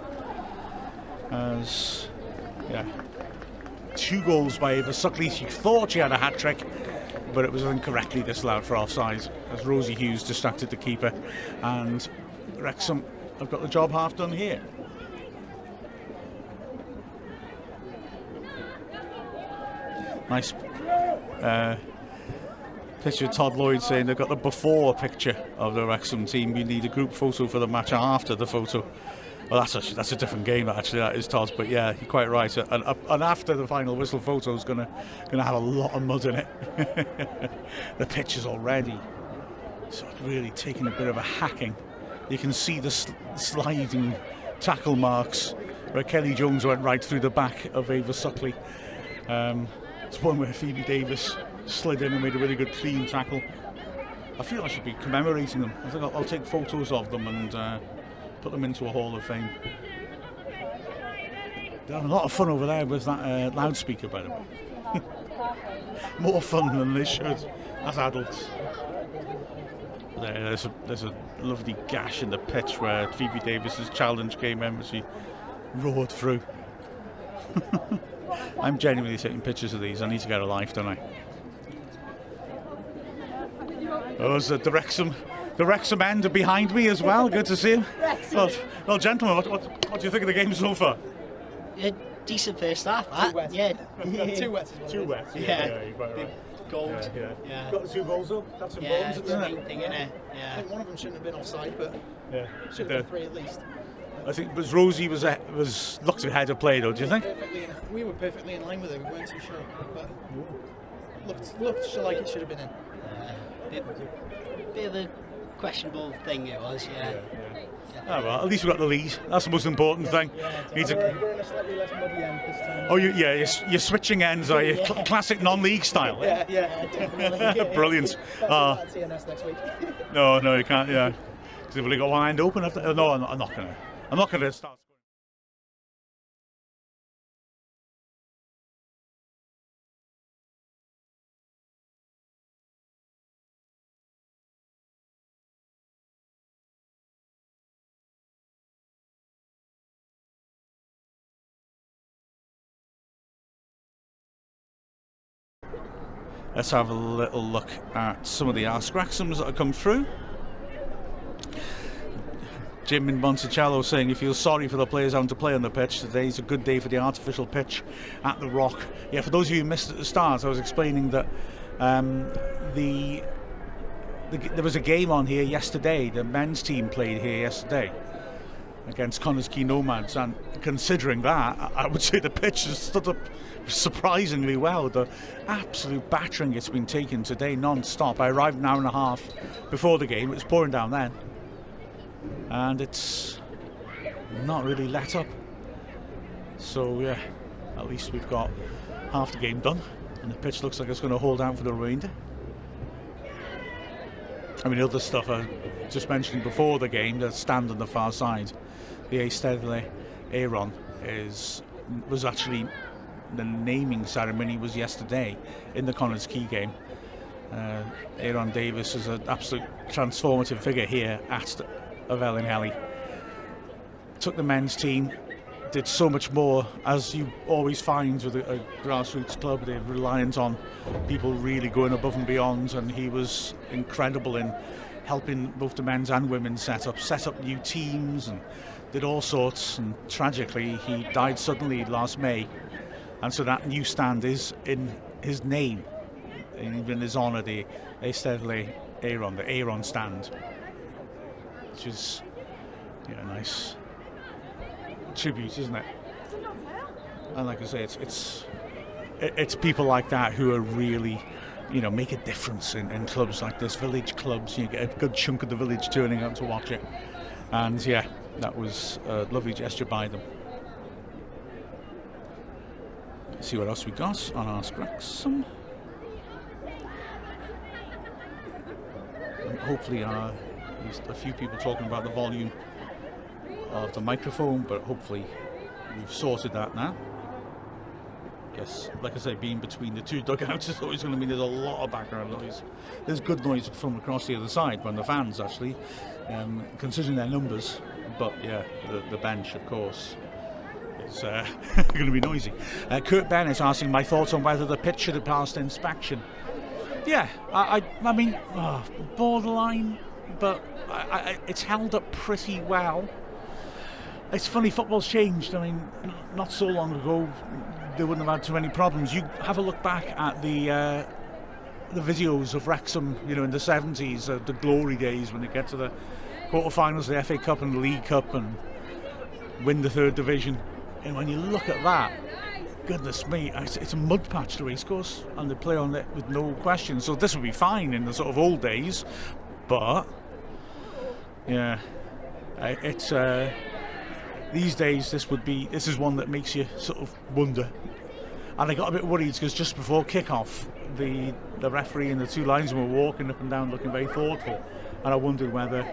As, yeah. 2 goals by Ava Suckley. She thought she had a hat-trick, but it was incorrectly disallowed for offside as Rosie Hughes distracted the keeper, and Wrexham have got the job half done here. Nice picture of Todd Lloyd saying they've got the before picture of the Wrexham team. You need a group photo for the match after the photo. Well, that's a different game actually. That is, Todd. But yeah, you're quite right. And after the final whistle photo is gonna have a lot of mud in it. The pitch is already so really taking a bit of a hacking. You can see the sliding tackle marks where Kelly Jones went right through the back of Ava Suckley. It's one where Phoebe Davis slid in and made a really good clean tackle. I feel I should be commemorating them. I think I'll take photos of them and put them into a Hall of Fame. They're having a lot of fun over there with that loudspeaker, by the way. More fun than they should as adults. There's a lovely gash in the pitch where Phoebe Davis's challenge came in, but she roared through. I'm genuinely taking pictures of these. I need to get a life, don't I? Oh, there's the Wrexham end behind me as well. Good to see him. Well, gentlemen, what do you think of the game so far? A decent first half, that. Yeah. Too wet. Too wet. Yeah. You're quite right. Goals. Yeah. Got the 2 goals up. That's important, Yeah, it's isn't the it? main thing, innit? I Yeah. think one of them shouldn't have been offside, but Yeah. should have been 3 at least. I think it was Rosie was looked ahead of play though. Do you think? We were perfectly in line with it. We weren't too sure, but looked like it should have been in. Bit of a questionable thing it was, yeah. Oh, well, at least we got the lead. That's the most important thing. We're in a slightly less muddy end this time. Oh, you're switching ends, are you? Classic non-league style. Yeah, definitely. Brilliant. At TNS next week. No, you can't. Yeah, because they've only got one end open. No, I'm not gonna start. Let's have a little look at some of the Ask Wrexhams that have come through. Jim in Monticello saying he feels sorry for the players having to play on the pitch. Today's a good day for the artificial pitch at the Rock. Yeah, for those of you who missed at the start, I was explaining that there was a game on here yesterday. The men's team played here yesterday against Connors Quay Nomads, and considering that, I would say the pitch has stood up surprisingly well. The absolute battering it's been taken today non-stop. I arrived an hour and a half before the game. It was pouring down then, and it's not really let up. So yeah, at least we've got half the game done, and the pitch looks like it's going to hold out for the remainder. I mean, other stuff I just mentioned before the game, the stand on the far side, the Eisteddfod Aaron was actually, the naming ceremony was yesterday in the Connors Quay game. Aaron Davis is an absolute transformative figure here at Felinheli. Took the men's team did so much more, as you always find with a grassroots club. They're reliant on people really going above and beyond, and he was incredible in helping both the men's and women's set up new teams and did all sorts. And tragically, he died suddenly last May, and so that new stand is in his name, in his honour, the Eisteddfod Aaron, the Aaron stand, which is a nice tribute, isn't it? And like I say, it's people like that who are really, make a difference in clubs like this, village clubs. You get a good chunk of the village turning out to watch it, and yeah, that was a lovely gesture by them. Let's see what else we got on Ask Wrexham. And hopefully, there's a few people talking about the volume of the microphone, but hopefully we've sorted that now. Guess, like I say, being between the two dugouts is always going to mean there's a lot of background noise. There's good noise from across the other side when the fans actually, considering their numbers, but yeah, the bench, of course, is going to be noisy. Kurt Bennett asking my thoughts on whether the pitch should have passed inspection. Yeah, I mean, borderline, but it's held up pretty well. It's funny, football's changed. I mean, not so long ago, they wouldn't have had too many problems. You have a look back at the videos of Wrexham, in the 70s, the glory days when they get to the quarterfinals of the FA Cup and the League Cup and win the 3rd division. And when you look at that, goodness me, it's a mud patch, the racecourse, and they play on it with no question. So this would be fine in the sort of old days, but yeah, it's these days this is one that makes you sort of wonder. And I got a bit worried because just before kick-off, the referee and the two linesmen were walking up and down looking very thoughtful, and I wondered whether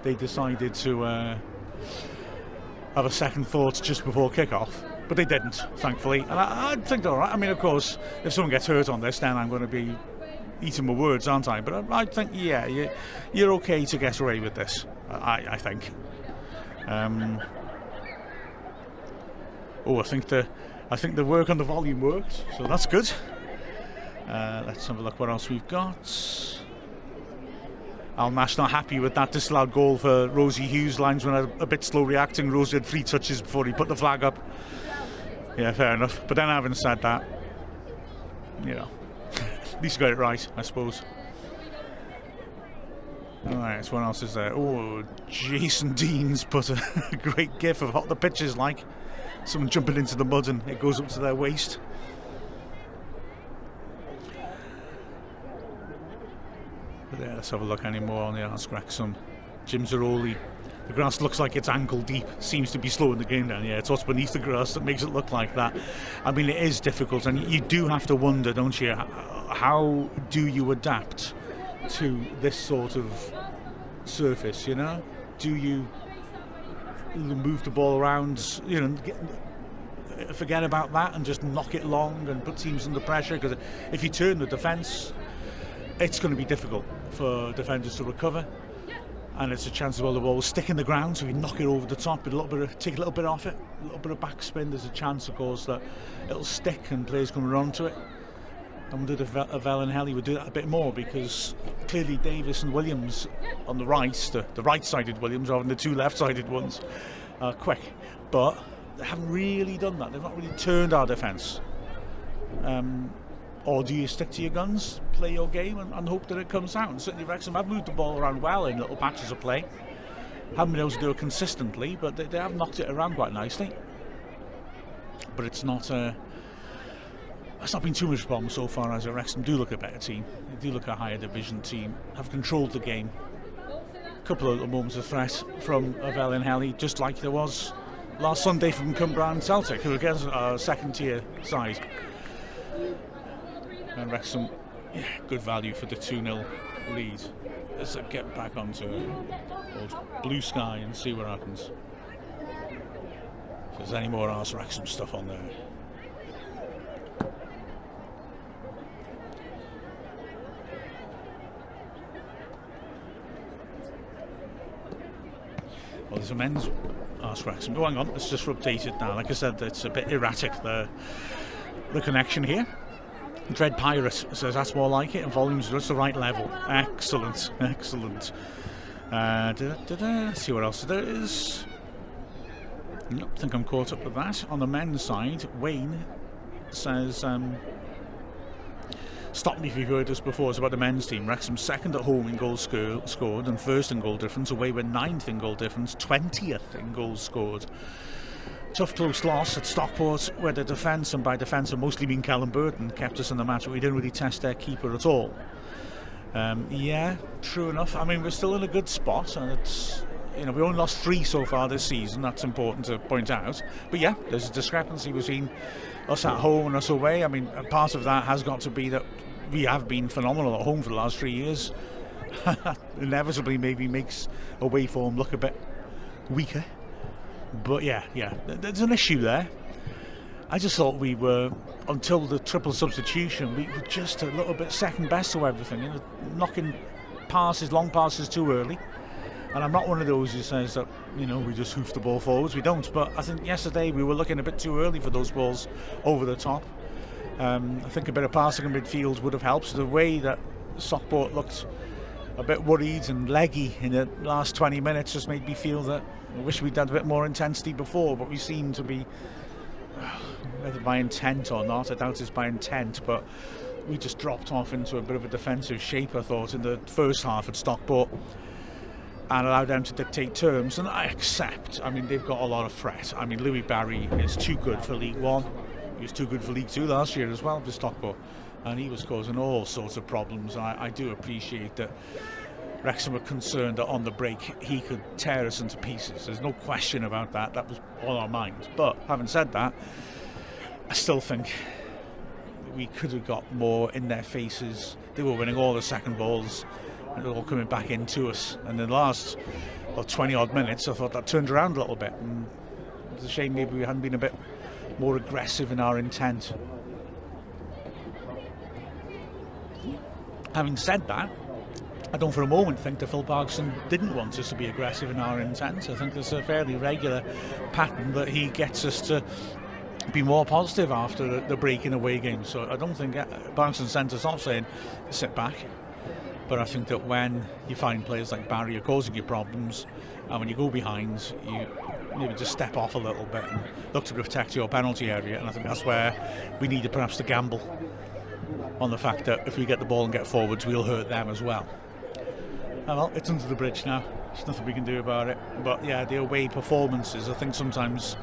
they decided to have a second thought just before kick-off, but they didn't, thankfully. And I think they're all right. I mean, of course, if someone gets hurt on this, then I'm going to be eating my words, aren't I? But I think, yeah, you're okay to get away with this, I think. I think the work on the volume worked, so that's good. Let's have a look what else we've got. Al Nash not happy with that disallowed goal for Rosie Hughes. Linesman a bit slow reacting. Rosie had 3 touches before he put the flag up. Yeah, fair enough. But then, having said that, at least got it right, I suppose. Alright, so what else is there? Oh, Jason Dean's put a great gif of what the pitch is like. Someone jumping into the mud and it goes up to their waist. But yeah, let's have a look any more on the Ask Wrexham. Jim Zeroli. The grass looks like it's ankle deep. Seems to be slowing the game down. Yeah, it's what's beneath the grass that makes it look like that. I mean, it is difficult, and you do have to wonder, don't you? How do you adapt to this sort of surface? Do you move the ball around? Forget about that and just knock it long and put teams under pressure? Because if you turn the defence, it's going to be difficult for defenders to recover, and it's a chance as well the ball will stick in the ground, so if you knock it over the top, take a little bit off it, a little bit of backspin, there's a chance, of course, that it'll stick and players can run onto it. I wonder if Felinheli would do that a bit more, because clearly Davis and Williams on the right, the right-sided Williams rather than the two left-sided ones, are quick, but they haven't really done that. They've not really turned our defence. Or do you stick to your guns, play your game, and hope that it comes out? And certainly Wrexham have moved the ball around well in little patches of play. Haven't been able to do it consistently, but they have knocked it around quite nicely. But it's not been too much problem so far, as Wrexham do look a better team. They do look a higher division team, have controlled the game. A couple of moments of threat from Felinheli, just like there was last Sunday from Cumbria and Celtic, who against a second-tier side. And Wrexham, good value for the 2-0 lead. Let's get back onto old Blue Sky and see what happens. If there's any more Ask Wrexham stuff on there. Well, there's a men's Wrexham. Oh, hang on, it's just updated now. Like I said, it's a bit erratic, the connection here. Dread Pirate says that's more like it, and volume's just the right level. Excellent, excellent. Let's see what else there is. Nope, I think I'm caught up with that. On the men's side, Wayne says, stop me if you've heard this before. It's about the men's team. Wrexham second at home in goals scored and first in goal difference. Away with 9th in goal difference, 20th in goals scored. Tough close loss at Stockport, where the defence, and by defence I mostly mean Callum Burton, kept us in the match, but we didn't really test their keeper at all. Yeah, true enough. I mean, we're still in a good spot, and it's, you know, we only lost 3 so far this season. That's important to point out. But yeah, there's a discrepancy between us at home and us away. I mean, part of that has got to be that we have been phenomenal at home for the last 3 years. Inevitably, maybe makes away form look a bit weaker. But yeah, there's an issue there. I just thought we were, until the triple substitution, we were just a little bit second best to everything, you know, knocking passes, long passes too early. And I'm not one of those who says that, you know, we just hoof the ball forwards. We don't. But I think yesterday we were looking a bit too early for those balls over the top. I think a bit of passing in midfield would have helped. The way that Stockport looked a bit worried and leggy in the last 20 minutes just made me feel that I wish we'd had a bit more intensity before, but we seem to be, whether by intent or not, I doubt it's by intent, but we just dropped off into a bit of a defensive shape, I thought, in the first half at Stockport, and allowed them to dictate terms, and I accept. I mean, they've got a lot of threat. I mean, Louis Barry is too good for League One. He was too good for League Two last year as well for Stockport, and he was causing all sorts of problems. I do appreciate that Wrexham were concerned that on the break he could tear us into pieces. There's no question about that. That was on our minds. But having said that, I still think we could have got more in their faces. They were winning all the second balls and it was all coming back into us. And in the last 20 odd minutes I thought that turned around a little bit, and it's a shame maybe we hadn't been a bit more aggressive in our intent. Having said that, I don't for a moment think that Phil Parkinson didn't want us to be aggressive in our intent. I think there's a fairly regular pattern that he gets us to be more positive after the break in away games. So I don't think Parkinson sent us off saying sit back. But I think that when you find players like Barry are causing you problems, and when you go behind, you maybe just step off a little bit and look to protect your penalty area. And I think that's where we needed perhaps to gamble on the fact that if we get the ball and get forwards, we'll hurt them as well. Well, it's under the bridge now. There's nothing we can do about it. But yeah, the away performances, I think sometimes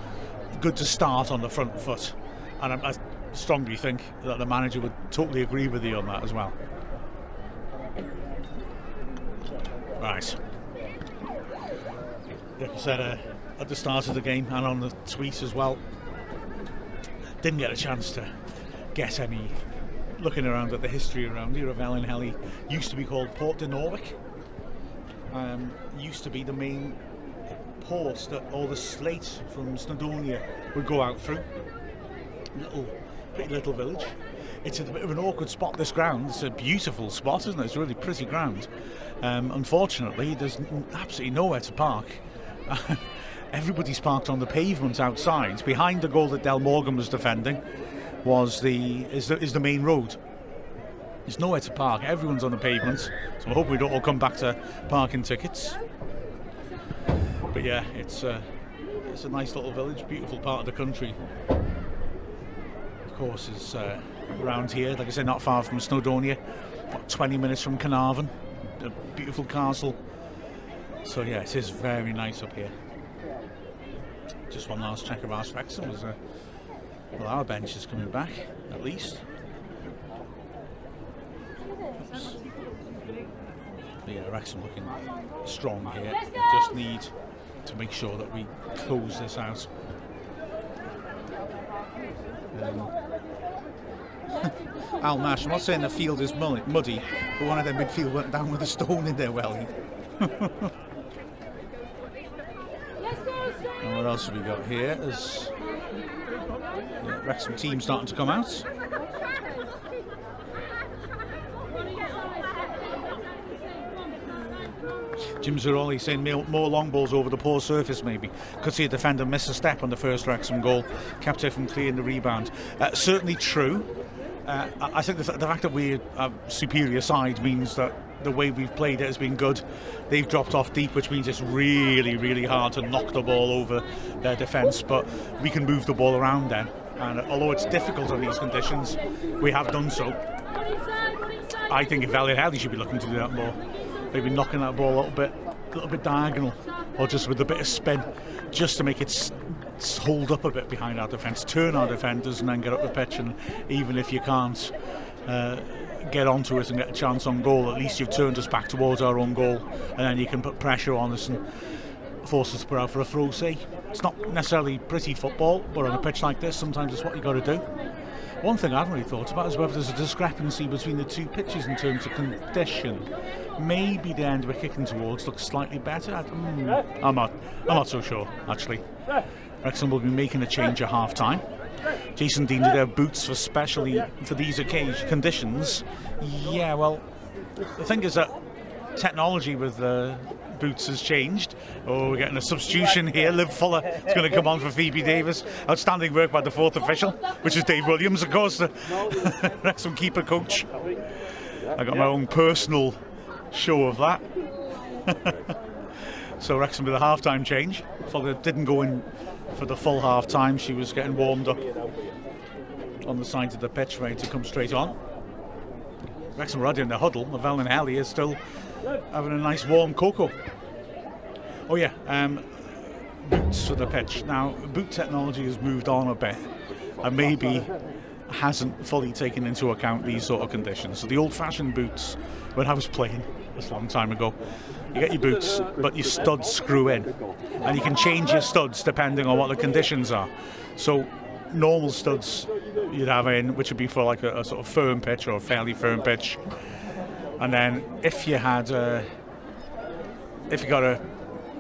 good to start on the front foot. And I strongly think that the manager would totally agree with you on that as well. Right. Like I said at the start of the game and on the tweet as well, didn't get a chance to get any looking around at the history around here of Felinheli. Used to be called Port de Norwich. Used to be the main port that all the slate from Snowdonia would go out through. Pretty little village. It's a bit of an awkward spot, this ground. It's a beautiful spot, isn't it? It's a really pretty ground. Unfortunately, there's absolutely nowhere to park. Everybody's parked on the pavement outside. Behind the goal that Del Morgan was defending is the main road. There's nowhere to park. Everyone's on the pavement. So I hope we don't all come back to parking tickets. But yeah, it's a nice little village, beautiful part of the country. Of course, is around here, like I said, not far from Snowdonia, about 20 minutes from Carnarvon, a beautiful castle. So yeah, it is very nice up here. Just one last check of our Wrexham as well, our bench is coming back at least. Oops. But yeah, Wrexham looking strong here. We just need to make sure that we close this out. Al Nash, I'm not saying the field is muddy, but one of their midfield went down with a stone in their welly. And what else have we got here? There's the Wrexham team starting to come out. Jim Ziroli saying more long balls over the poor surface maybe. Could see a defender miss a step on the first Wrexham goal, kept it from clearing the rebound. Certainly true. I think the fact that we're a superior side means that the way we've played it has been good. They've dropped off deep, which means it's really, really hard to knock the ball over their defence, but we can move the ball around then. And although it's difficult in these conditions, we have done so. I think if Felinheli should be looking to do that more, maybe knocking that ball a little bit diagonal, or just with a bit of spin, just to make it hold up a bit behind our defence, turn our defenders, and then get up the pitch. And even if you can't get onto it and get a chance on goal, at least you've turned us back towards our own goal, and then you can put pressure on us and force us to put out for a throw. See, it's not necessarily pretty football, but on a pitch like this, sometimes it's what you've got to do. One thing I haven't really thought about is whether there's a discrepancy between the two pitches in terms of condition. Maybe the end we're kicking towards looks slightly better. I'm not so sure, actually. Wrexham will be making a change at half-time. Jason Dean did have boots especially for these conditions. Yeah, well, the thing is that technology with boots has changed. Oh, we're getting a substitution here. Liv Fuller is going to come on for Phoebe Davis. Outstanding work by the fourth official, which is Dave Williams, of course, the Wrexham keeper coach. I got my own personal show of that. So Wrexham with a half-time change. Fuller didn't go in for the full half-time. She was getting warmed up on the side of the pitch, ready to come straight on. Wrexham are already in the huddle. Felinheli is still having a nice warm cocoa. Oh yeah, boots for the pitch. Now, boot technology has moved on a bit and maybe hasn't fully taken into account these sort of conditions. So the old-fashioned boots, when I was playing a long time ago, you get your boots, but your studs screw in, and you can change your studs depending on what the conditions are. So normal studs you'd have in, which would be for like a sort of firm pitch or a fairly firm pitch, and then if you got a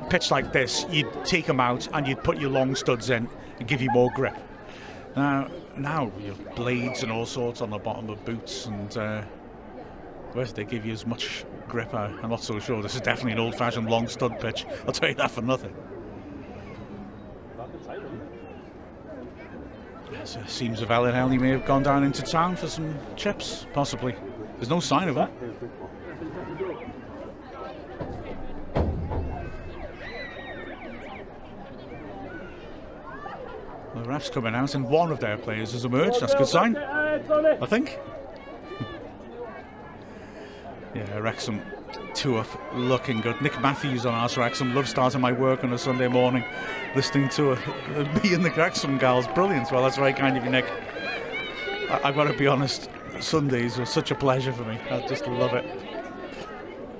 pitch like this, you'd take them out and you'd put your long studs in and give you more grip. Now you have blades and all sorts on the bottom of boots, and whether they give you as much grip, I'm not so sure. This is definitely an old-fashioned long stud pitch, I'll tell you that for nothing. So it seems that Felinheli may have gone down into town for some chips, possibly. There's no sign of it. The ref's coming out and one of their players has emerged. That's a good sign, I think. Yeah, Wrexham 2-up, looking good. Nick Matthews on Ask Wrexham. Love starting my work on a Sunday morning, listening to me and the Wrexham gals. Brilliant. Well, that's very kind of you, Nick. I've got to be honest, Sundays are such a pleasure for me. I just love it.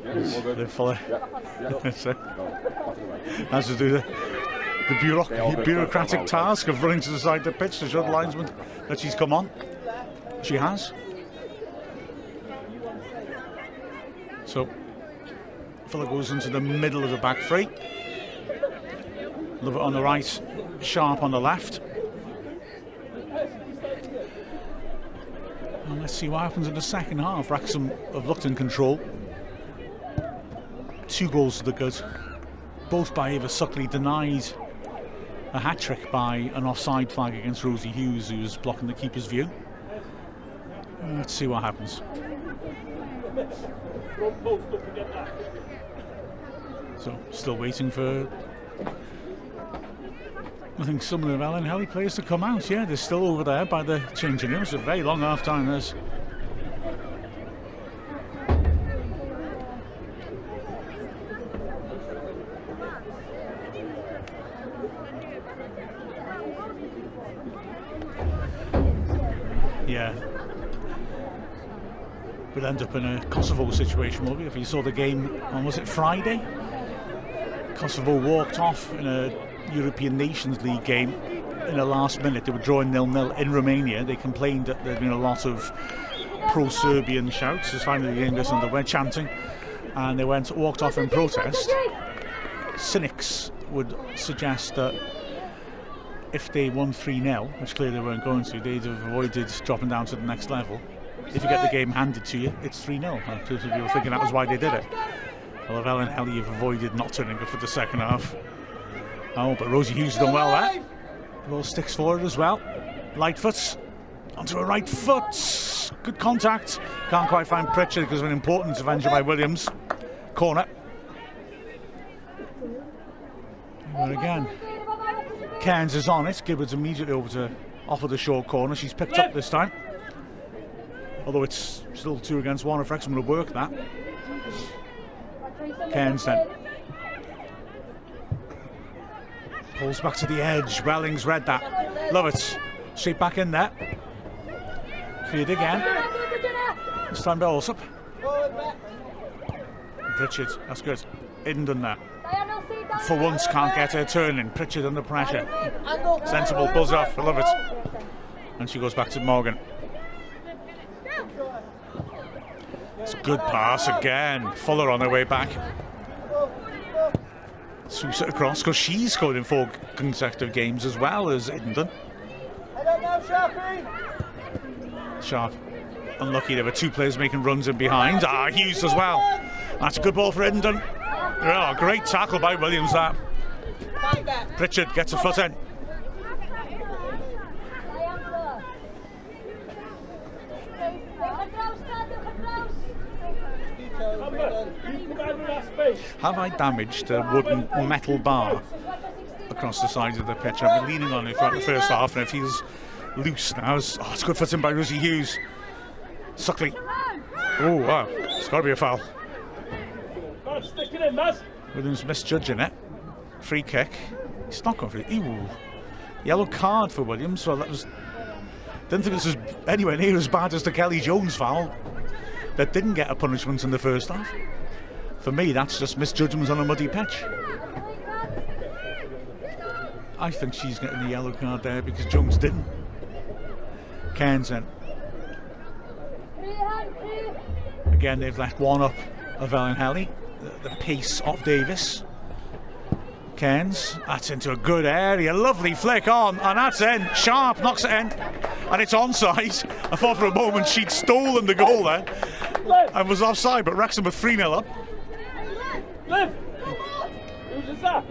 They're full has to do the bureaucratic task of running to the side of the pitch to show the linesman that she's come on. She has. So Fuller goes into the middle of the back three. Love it on the right, Sharp on the left. And let's see what happens in the second half. Wrexham have looked in control. 2 goals to the good, both by Ava Suckley, denied a hat-trick by an offside flag against Rosie Hughes, who was blocking the keeper's view. Let's see what happens. So, still waiting for, I think, some of the Felinheli players to come out. Yeah, they're still over there by the changing room. It's a very long half-time, this. Yeah. We'll end up in a Kosovo situation, will we? If you saw the game on, was it Friday? Kosovo walked off in a European Nations League game in the last minute. They were drawing 0-0 in Romania. They complained that there'd been a lot of pro-Serbian shouts as finally the game gets underway, chanting, and they walked off in protest. Cynics would suggest that if they won 3-0, which clearly they weren't going to, they'd have avoided dropping down to the next level. If you get the game handed to you, it's 3-0. People were thinking that was why they did it. Well, Felinheli have avoided not turning up for the second half. Oh, but Rosie Hughes done well there. The ball sticks forward as well. Lightfoot onto her right foot. Good contact. Can't quite find Pritchard because of an important intervention by Williams. Corner. And again, Cairns is on it. Gibbons immediately over to offer the short corner. She's picked up this time. Although it's still 2 against 1, if Wrexham will work that. Cairns then. Pulls back to the edge. Wellings read that. Love it. Straight back in there. Cleared again. This time by Allsop. Pritchard, that's good. Hidden there. For once can't get her turning. Pritchard under pressure. Sensible, pulls off. I love it. And she goes back to Morgan. It's a good pass again. Fuller on her way back. Sweeps it across because she's scored in 4 consecutive games as well as Hiddenden. Sharp. Unlucky, there were 2 players making runs in behind. Hughes as well. That's a good ball for Hiddenden. Oh, great tackle by Williams that. Pritchard gets a foot in. Have I damaged a wooden metal bar across the sides of the pitch? I've been leaning on it throughout the first half and it feels loose now. It's good foot in by Rosie Hughes. Suckley. Oh, wow. It's got to be a foul. Stick it in, Maz. Williams misjudging it. Free kick. It's not going for it. Ew. Yellow card for Williams. Well, that was. Didn't think this was anywhere near as bad as the Kelly Jones foul that didn't get a punishment in the first half. For me, that's just misjudgments on a muddy pitch. I think she's getting the yellow card there because Jones didn't. Cairns in. Again, they've left one up of Felinheli. The pace of Davis. Cairns, that's into a good area. Lovely flick on, and that's in. Sharp knocks it in, and it's onside. I thought for a moment she'd stolen the goal there and was offside, but Wrexham were 3-0 up. Liv! Who's just that?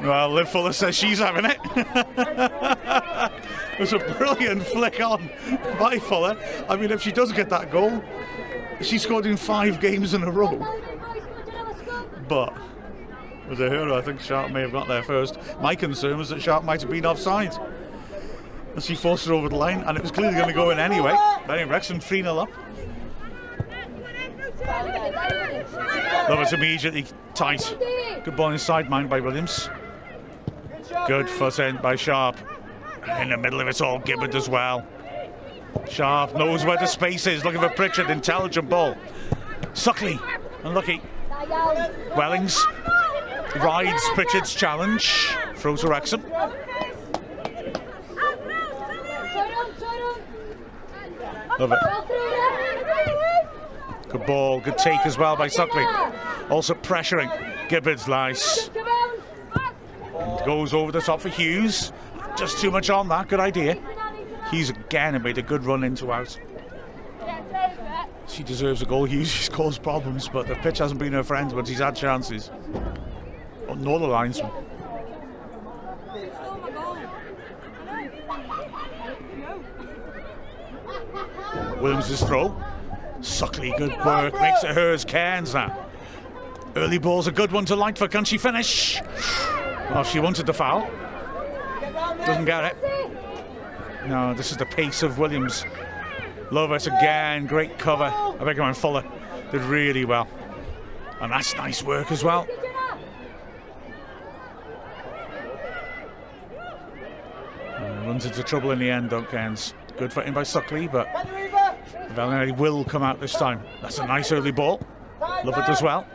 Well, Liv Fuller says she's having it. It was a brilliant flick on by Fuller. I mean, if she does get that goal, she scored in 5 games in a row. But as a hero, I think Sharp may have got there first. My concern was that Sharp might have been offside. And she forced her over the line, and it was clearly going to go in anyway. But anyway, Wrexham 3-0 up. Love it immediately tight. Good ball inside, mind by Williams. Good foot in by Sharp. In the middle of it all, Gibbard as well. Sharp knows where the space is, looking for Pritchard, intelligent ball. Suckley, unlucky. Wellings rides Pritchard's challenge, throws to Wrexham. Love it. Good ball, good take as well by Suckley. Also pressuring. Gibbard's nice. And goes over the top for Hughes. Just too much on that, good idea. Hughes again made a good run into out. She deserves a goal. Hughes, she's caused problems, but the pitch hasn't been her friend, but she's had chances. Oh, nor the linesman. Williams' throw. Suckley, good work, makes it hers. Cairns now. Early ball's a good one to Lightfoot. Can she finish? Well, she wanted the foul. Doesn't get it. No, this is the pace of Williams. Love it again. Great cover. I beg your pardon, Fuller did really well. And that's nice work as well. Runs into trouble in the end, though, Cairns. Good footing by Suckley, but Felinheli will come out this time. That's a nice early ball. Love it as well.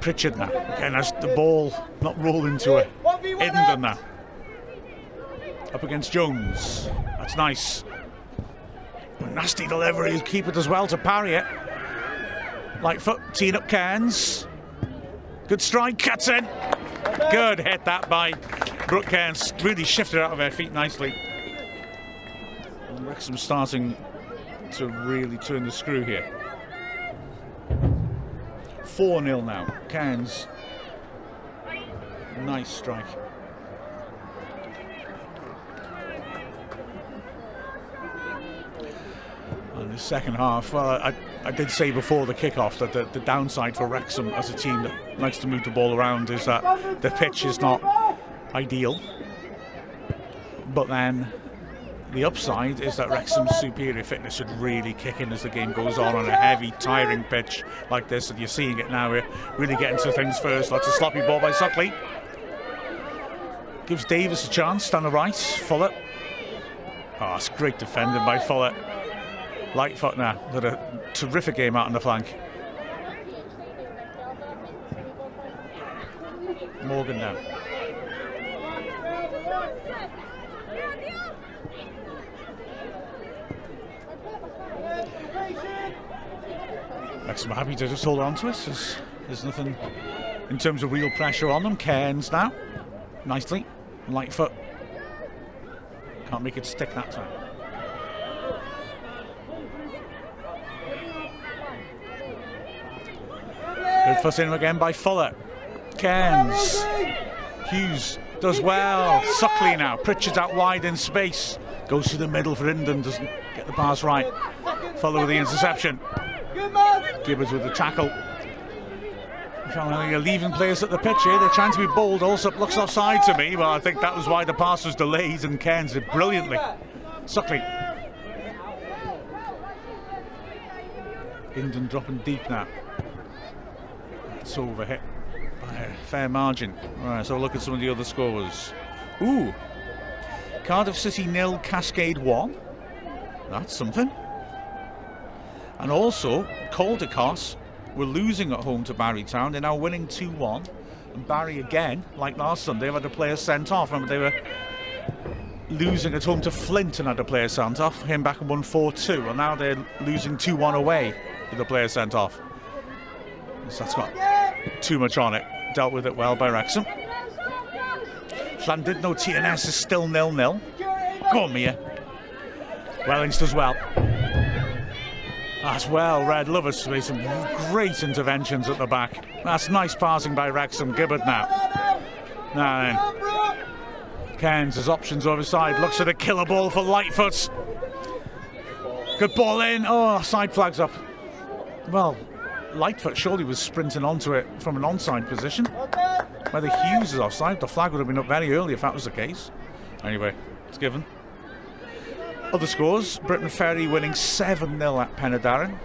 Pritchard now. Again, has the ball not rolling to her. Hiddenden now. Up against Jones. That's nice. Nasty delivery. Keep it as well to parry it. Lightfoot teeing up Cairns. Good strike. Cuts in. Good hit that by Brooke Cairns. Really shifted out of her feet nicely. And Wrexham starting to really turn the screw here. 4-0 now. Cairns. Nice strike. And the second half, well, I did say before the kickoff that the downside for Wrexham as a team that likes to move the ball around is that the pitch is not ideal. But then the upside is that Wrexham's superior fitness should really kick in as the game goes on a heavy, tiring pitch like this, and you're seeing it now. We're really getting to things first. Lots of sloppy ball by Suckley. Gives Davis a chance down the right. Follett. Oh, it's great defending by Follett. Lightfoot now. Got a terrific game out on the flank. Morgan now. Wrexham happy to just hold on to it. There's nothing in terms of real pressure on them. Cairns now. Nicely. Lightfoot. Can't make it stick that time. Good fuss in again by Fuller. Cairns. Hughes does well. Suckley now. Pritchard's out wide in space. Goes to the middle for Inden. Doesn't get the pass right. Fuller with the interception. Gibbons with the tackle. You're leaving players at the pitch here. They're trying to be bold. Also looks offside to me. Well, I think that was why the pass was delayed, and Cairns did brilliantly. Suckley. Inden dropping deep now. It's over hit by a fair margin. Alright, so look at some of the other scores. Ooh. Cardiff City 0, Cascade 1. That's something. And also, Caldicott were losing at home to Barry Town. They're now winning 2-1. And Barry again, like last Sunday, had a player sent off. Remember, they were losing at home to Flint and had a player sent off. Came back and won 4-2. And now they're losing 2-1 away with a player sent off. So that's got too much on it. Dealt with it well by Wrexham. Llandudno TNS is still 0-0. Go on, Mia. Wellings does well. That's well read. Lovers made some great interventions at the back. That's nice passing by Wrexham. Gibbard now. Now then. Cairns has options over side. Looks at a killer ball for Lightfoot. Good ball in. Oh, side flags up. Well, Lightfoot surely was sprinting onto it from an onside position. Whether Hughes is offside, the flag would have been up very early if that was the case. Anyway, it's given. Other scores, Britain Ferry winning 7-0 at Penydarren.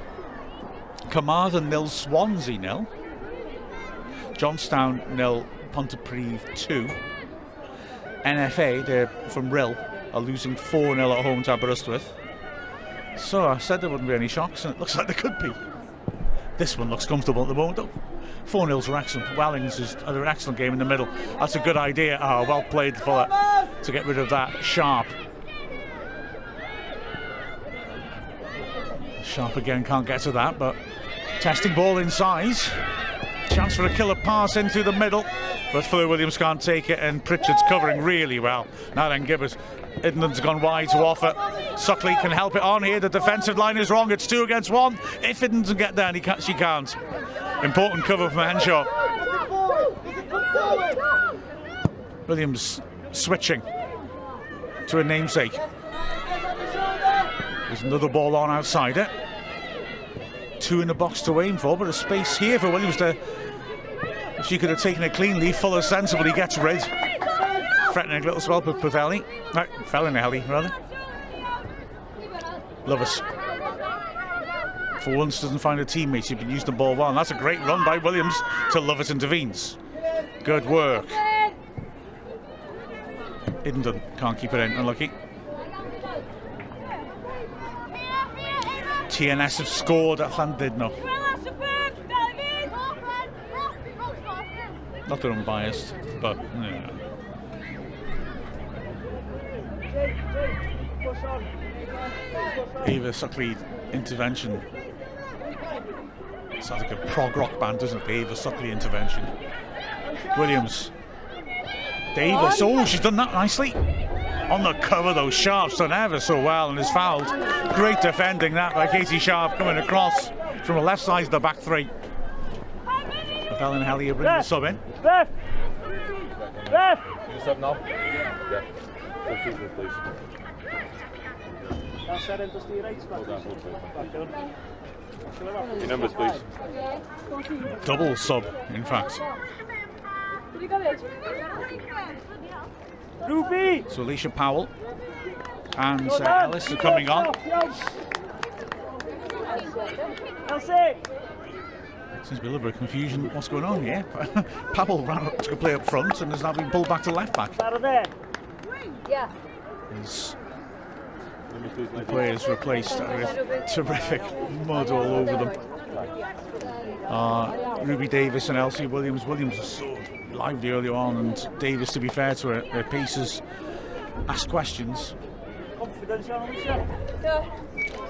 Carmarthen 0, Swansea 0. Johnstown 0, Pontypridd 2. NFA, they're from Rill, are losing 4-0 at home to Aberystwyth. So I said there wouldn't be any shocks, and it looks like there could be. This one looks comfortable at the moment though. 4-0 to Wrexham. Wellings has had an excellent game in the middle. That's a good idea. Oh, well played for to get rid of that. Sharp. Sharp again can't get to that, but testing ball inside. Chance for a killer pass in through the middle, but Fleur Williams can't take it, and Pritchard's covering really well. Now then, Gibbers. Idden's gone wide to offer. Suckley can help it on here. The defensive line is wrong. It's 2 against 1. If Idden doesn't get there, she can't. Important cover from Henshaw. Williams switching to a namesake. There's another ball on outside it. 2 in the box to aim for, but a space here for Williams to. If she could have taken it cleanly, Fuller sensible, he gets rid. Threatening a little spell for Felinheli. No, Felinheli rather. Lovers. For once doesn't find a teammate. She's been used the ball well, and that's a great run by Williams till Lovers intervenes. Good work. Inden can't keep it in, unlucky. TNS have scored at Llandudno. Not that I'm biased, but yeah. Eva Suckley intervention. Sounds like a prog rock band, doesn't it? The Eva Suckley intervention. Williams. Davis. Oh, she's done that nicely. On the cover though, Sharp's done ever so well and is fouled. Great defending that by Katie Sharp coming across from the left side of the back three. Felinheli are bringing the sub in. Ref! Ref! You sub now? Yeah. Substitutions, please. That's that into the right spot. Your numbers, please. Double sub, in fact. Ruby! So Alicia Powell and Ellis are coming on. Elsie! Seems to be a little bit of confusion. What's going on here? Powell ran up to play up front and has now been pulled back to left back. There. Yeah. As the players replaced with terrific mud all over them. Ruby Davis and Elsie Williams. Williams was so lively early on, and Davis, to be fair to her, their pieces asked questions.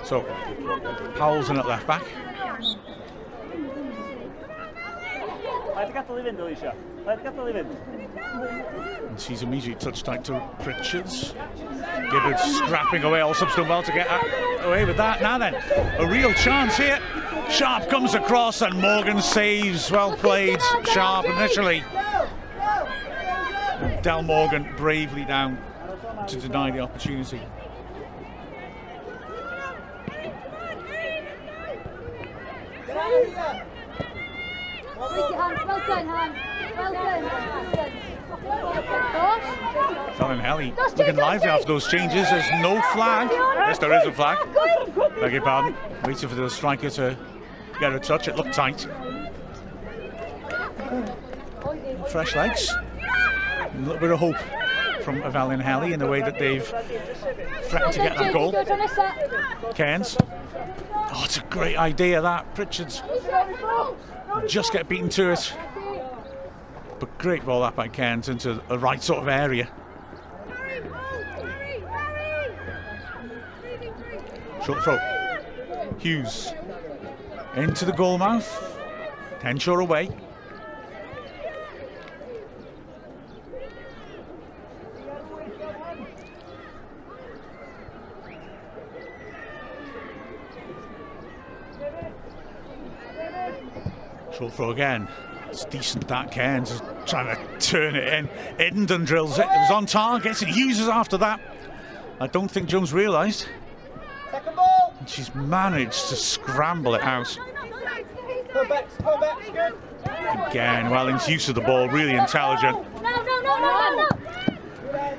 So Powell's in at left back. And she's immediately touched out to Pritchards. Gibbard scrapping away, all subs done well to get away with that. Now then, a real chance here. Sharp comes across and Morgan saves. Well played, Sharp initially. And Del Morgan bravely down to deny the opportunity. Well done, Han. Well done. Felinheli looking lively after those changes. There's no flag. Yes, there is a flag. Beg your pardon. Waiting for the striker to get a touch. It looked tight. Fresh legs. A little bit of hope from Felinheli in the way that they've threatened to get that goal. Cairns. Oh, it's a great idea, that. Pritchards just get beaten to it. But great ball that by Cairns into the right sort of area. Short throw. Hughes into the goal mouth. Henshaw away. Short throw again. It's decent, that. Cairns is trying to turn it in. Eddenden drills it. It was on target. It uses after that. I don't think Jones realised. Second ball. And she's managed to scramble it out. Come back, good. Again, Welling's use of the ball, really intelligent. No.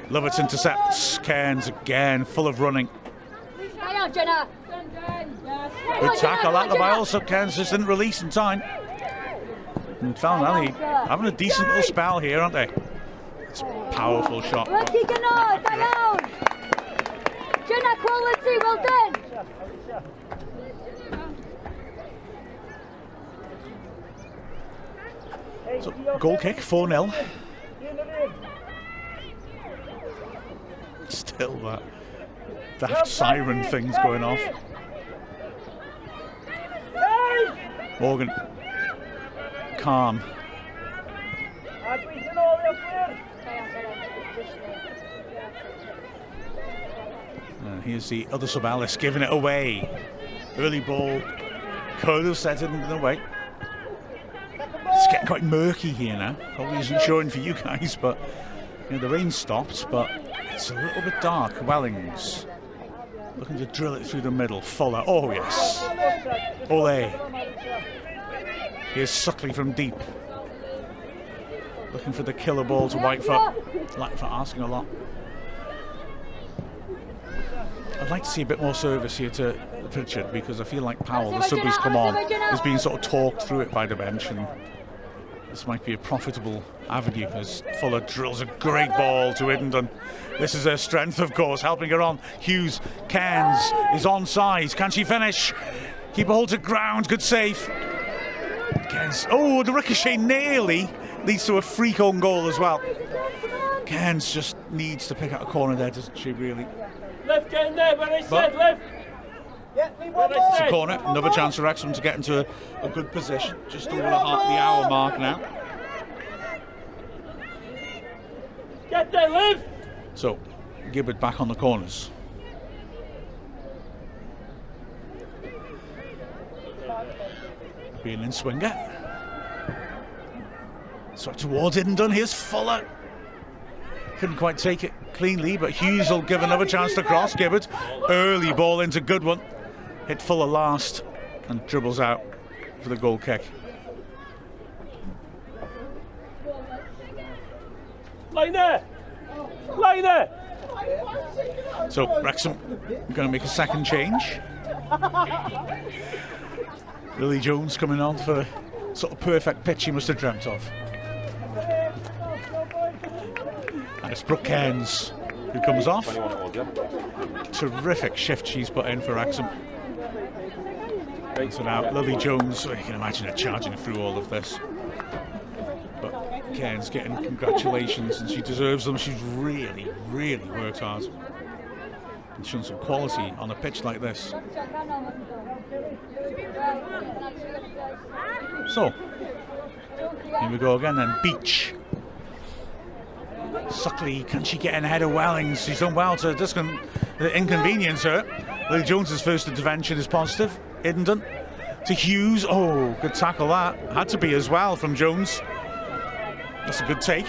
Lovett intercepts. Cairns again, full of running. Hang on, Jenna. Good tackle at the by also. Cairns just didn't release in time. And Felinheli having a decent little spell here, aren't they? It's a powerful shot. Jenna, quality, well done. So, goal kick, 4-0. Still that daft siren thing's going off. Morgan, calm. Here's the other sub, Alice, giving it away. Early ball, could have set it in the way. It's getting quite murky here now. Probably isn't showing for you guys, but you know, the rain stopped, but it's a little bit dark. Wellings looking to drill it through the middle. Fuller, oh yes. Ole. Here's Suckley from deep. Looking for the killer ball to Whitefoot. Whitefoot asking a lot. I'd like to see a bit more service here to Pritchard, because I feel like Powell, the sub who's come on, is being sort of talked through it by the bench, and this might be a profitable avenue as Fuller drills a great ball to Eddenden. This is her strength, of course, helping her on. Hughes, Cairns is onside. Can she finish? Keeper holds it ground, good save. Cairns, oh, the ricochet nearly leads to a freak own goal as well. Cairns just needs to pick out a corner there, doesn't she, really? Left, get in there, when I said left. It's a corner, another chance for Wrexham to get into a good position. Just over the hour mark now. Get there, Liv! So, Gibbard back on the corners. Being in swinger. So towards Hiddendon, here's Fuller. Couldn't quite take it cleanly, but Hughes will give another chance to cross. Gibbard, early ball into good one. Hit Fuller last and dribbles out for the goal kick. Line there! Line there! So Wrexham going to make a second change. Lily Jones coming on for a sort of perfect pitch he must have dreamt of. And it's Brooke Cairns who comes off. Terrific shift she's put in for Wrexham. So now Lily Jones, you can imagine her charging through all of this. But Cairns getting congratulations, and she deserves them. She's really, really worked hard and shown some quality on a pitch like this. So, here we go again then. Beach. Suckley, can she get in ahead of Wellings? She's done well to inconvenience her. Lily Jones's first intervention is positive. Hiddendon to Hughes. Oh, good tackle that. Had to be as well from Jones. That's a good take.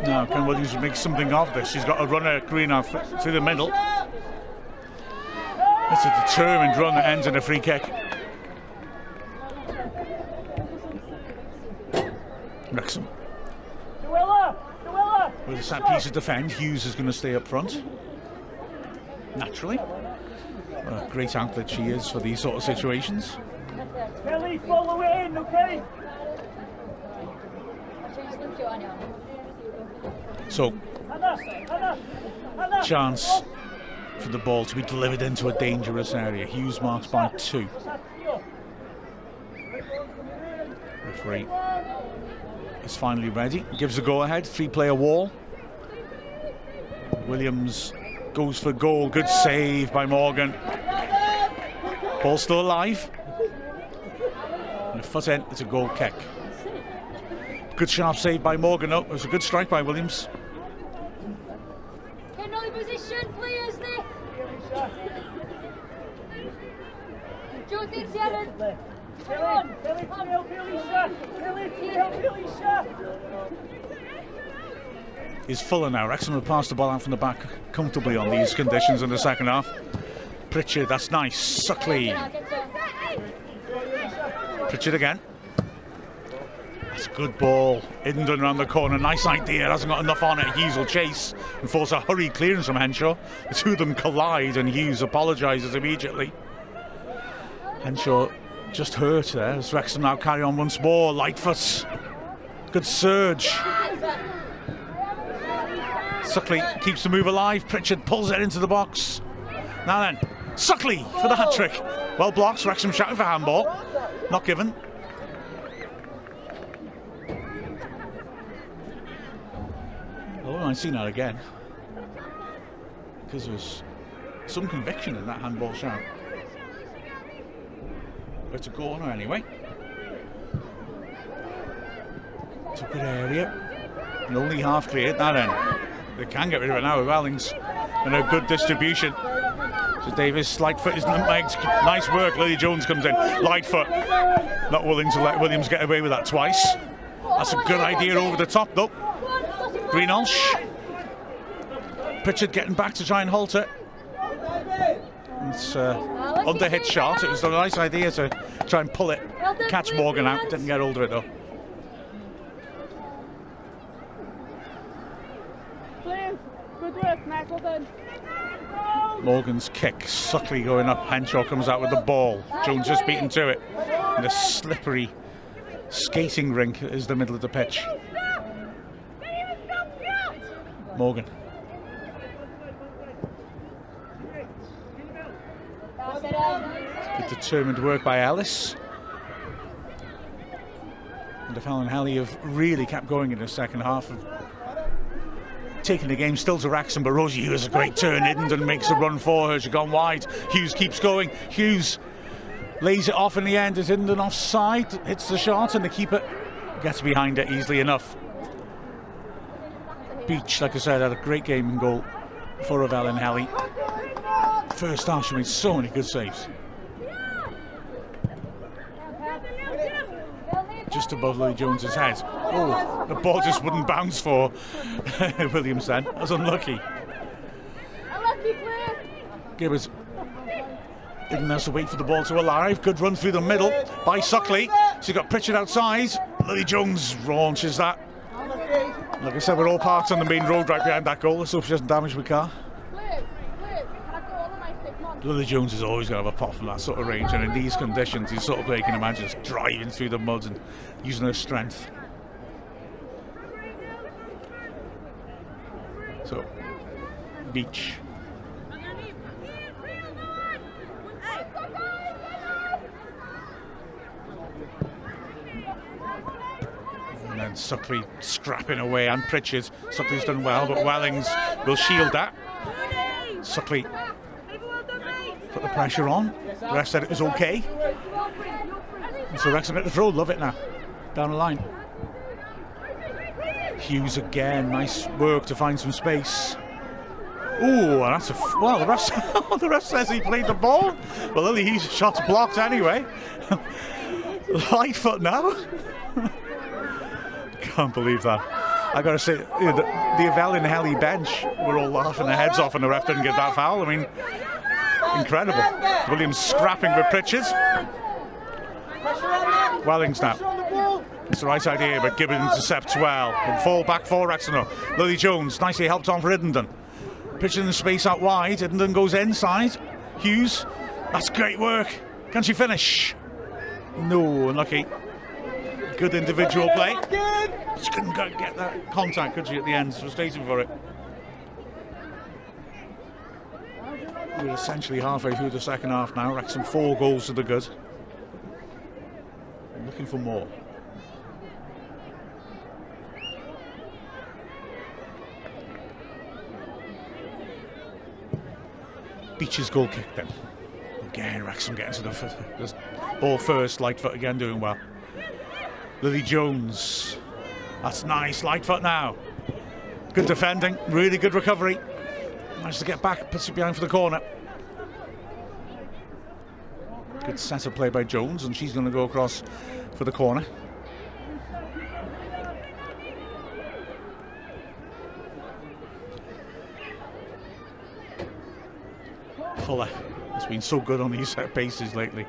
Now, can Williams make something of this? She's got a runner green off through the middle. It's a determined run that ends in a free kick. Wrexham. With a set piece to defend, Hughes is going to stay up front. Naturally. What a great outlet she is for these sort of situations. Kelly, follow it in, okay? So, chance for the ball to be delivered into a dangerous area. Hughes marks by 2. Referee is finally ready. Gives a go-ahead. 3-player wall. Williams goes for goal. Good save by Morgan. Ball still alive. And a foot in. It's a goal kick. Good sharp save by Morgan. Oh, it was a good strike by Williams. Position, players there. Is Fuller now. Wrexham have passed the ball out from the back comfortably on these conditions in the second half. Pritchard, that's nice. Suckley. Pritchard again. That's a good ball. Hiddendon around the corner. Nice idea. Hasn't got enough on it. Hughes will chase and force a hurried clearance from Henshaw. The two of them collide and Hughes apologises immediately. Henshaw just hurt there as Wrexham now carry on once more. Lightfoot. Good surge. Suckley keeps the move alive. Pritchard pulls it into the box. Now then, Suckley for the hat-trick. Well blocked. Wrexham shouting for handball. Not given. Oh, I've seen that again. Because there's some conviction in that handball shout. But it's a corner anyway. It's a good area. And only half cleared. Now then, they can get rid of it now with Wellings. And a good distribution. So Davis, Lightfoot is legged. Nice work. Lily Jones comes in. Lightfoot not willing to let Williams get away with that twice. That's a good idea over the top though. Greenhalgh. Pritchard getting back to try and halt it. It's under hit shot. It was a nice idea to try and pull it, catch Morgan out. Didn't get hold of it though. Good work, Matt. Well done. Morgan's kick. Suckley going up. Henshaw comes out with the ball. Jones just beaten to it. And a slippery skating rink is the middle of the pitch. Morgan. Good determined work by Ellis. And the Felinheli have really kept going in the second half. Taking the game still to Wrexham, but Rosie Hughes has a great turn. Hiddendon makes a run for her. She's gone wide. Hughes keeps going. Hughes lays it off in the end. Is Hiddendon offside? Hits the shot and the keeper gets behind it easily enough. Beach, like I said, had a great game in goal for Felinheli. First half, she made so many good saves. just above Lily Jones's head. Oh, the ball just wouldn't bounce for Williams then. That was unlucky. Gibbers didn't have to wait for the ball to arrive. Good run through the middle by Suckley. She's got Pritchard outside. Lily Jones launches that. Like I said, we're all parked on the main road right behind that goal. Let's hope she doesn't damage the car. Lily Jones is always going to have a pop from that sort of range, and in these conditions, you sort of play, you can imagine, just driving through the mud and using her strength. So, Beach. And then Suckley scrapping away, and Pritchard. Suckley's done well, but Wellings will shield that. Suckley put the pressure on. The ref said it was okay. And so Wrexham get the throw. Love it now. Down the line. Hughes again. Nice work to find some space. Oh, that's a well. The ref says he played the ball. Well, Lily Hughes' shot's blocked anyway. Light foot now. Can't believe that. I got to say, the Felinheli bench were all laughing their heads off, and the ref didn't give that foul. I mean, incredible. Williams scrapping with Pritchard. Wellings now. It's the right idea, but Gibbon intercepts well. And fall back for Wrexham. Lily Jones nicely helped on for Iddenden. Pritchard in the space out wide. Iddenden goes inside. Hughes. That's great work. Can she finish? No, unlucky. Good individual play. She couldn't get that contact, could she, at the end? Frustrating for it. We're essentially halfway through the second half now. Wrexham 4 goals to the good. I'm looking for more. Beach's goal kick then. Again, Wrexham getting to the ball first. Lightfoot again doing well. Lily Jones. That's nice. Lightfoot now. Good defending. Really good recovery. Managed to get back, puts it behind for the corner. Good set of play by Jones, and she's going to go across for the corner. Fuller has been so good on these set bases lately.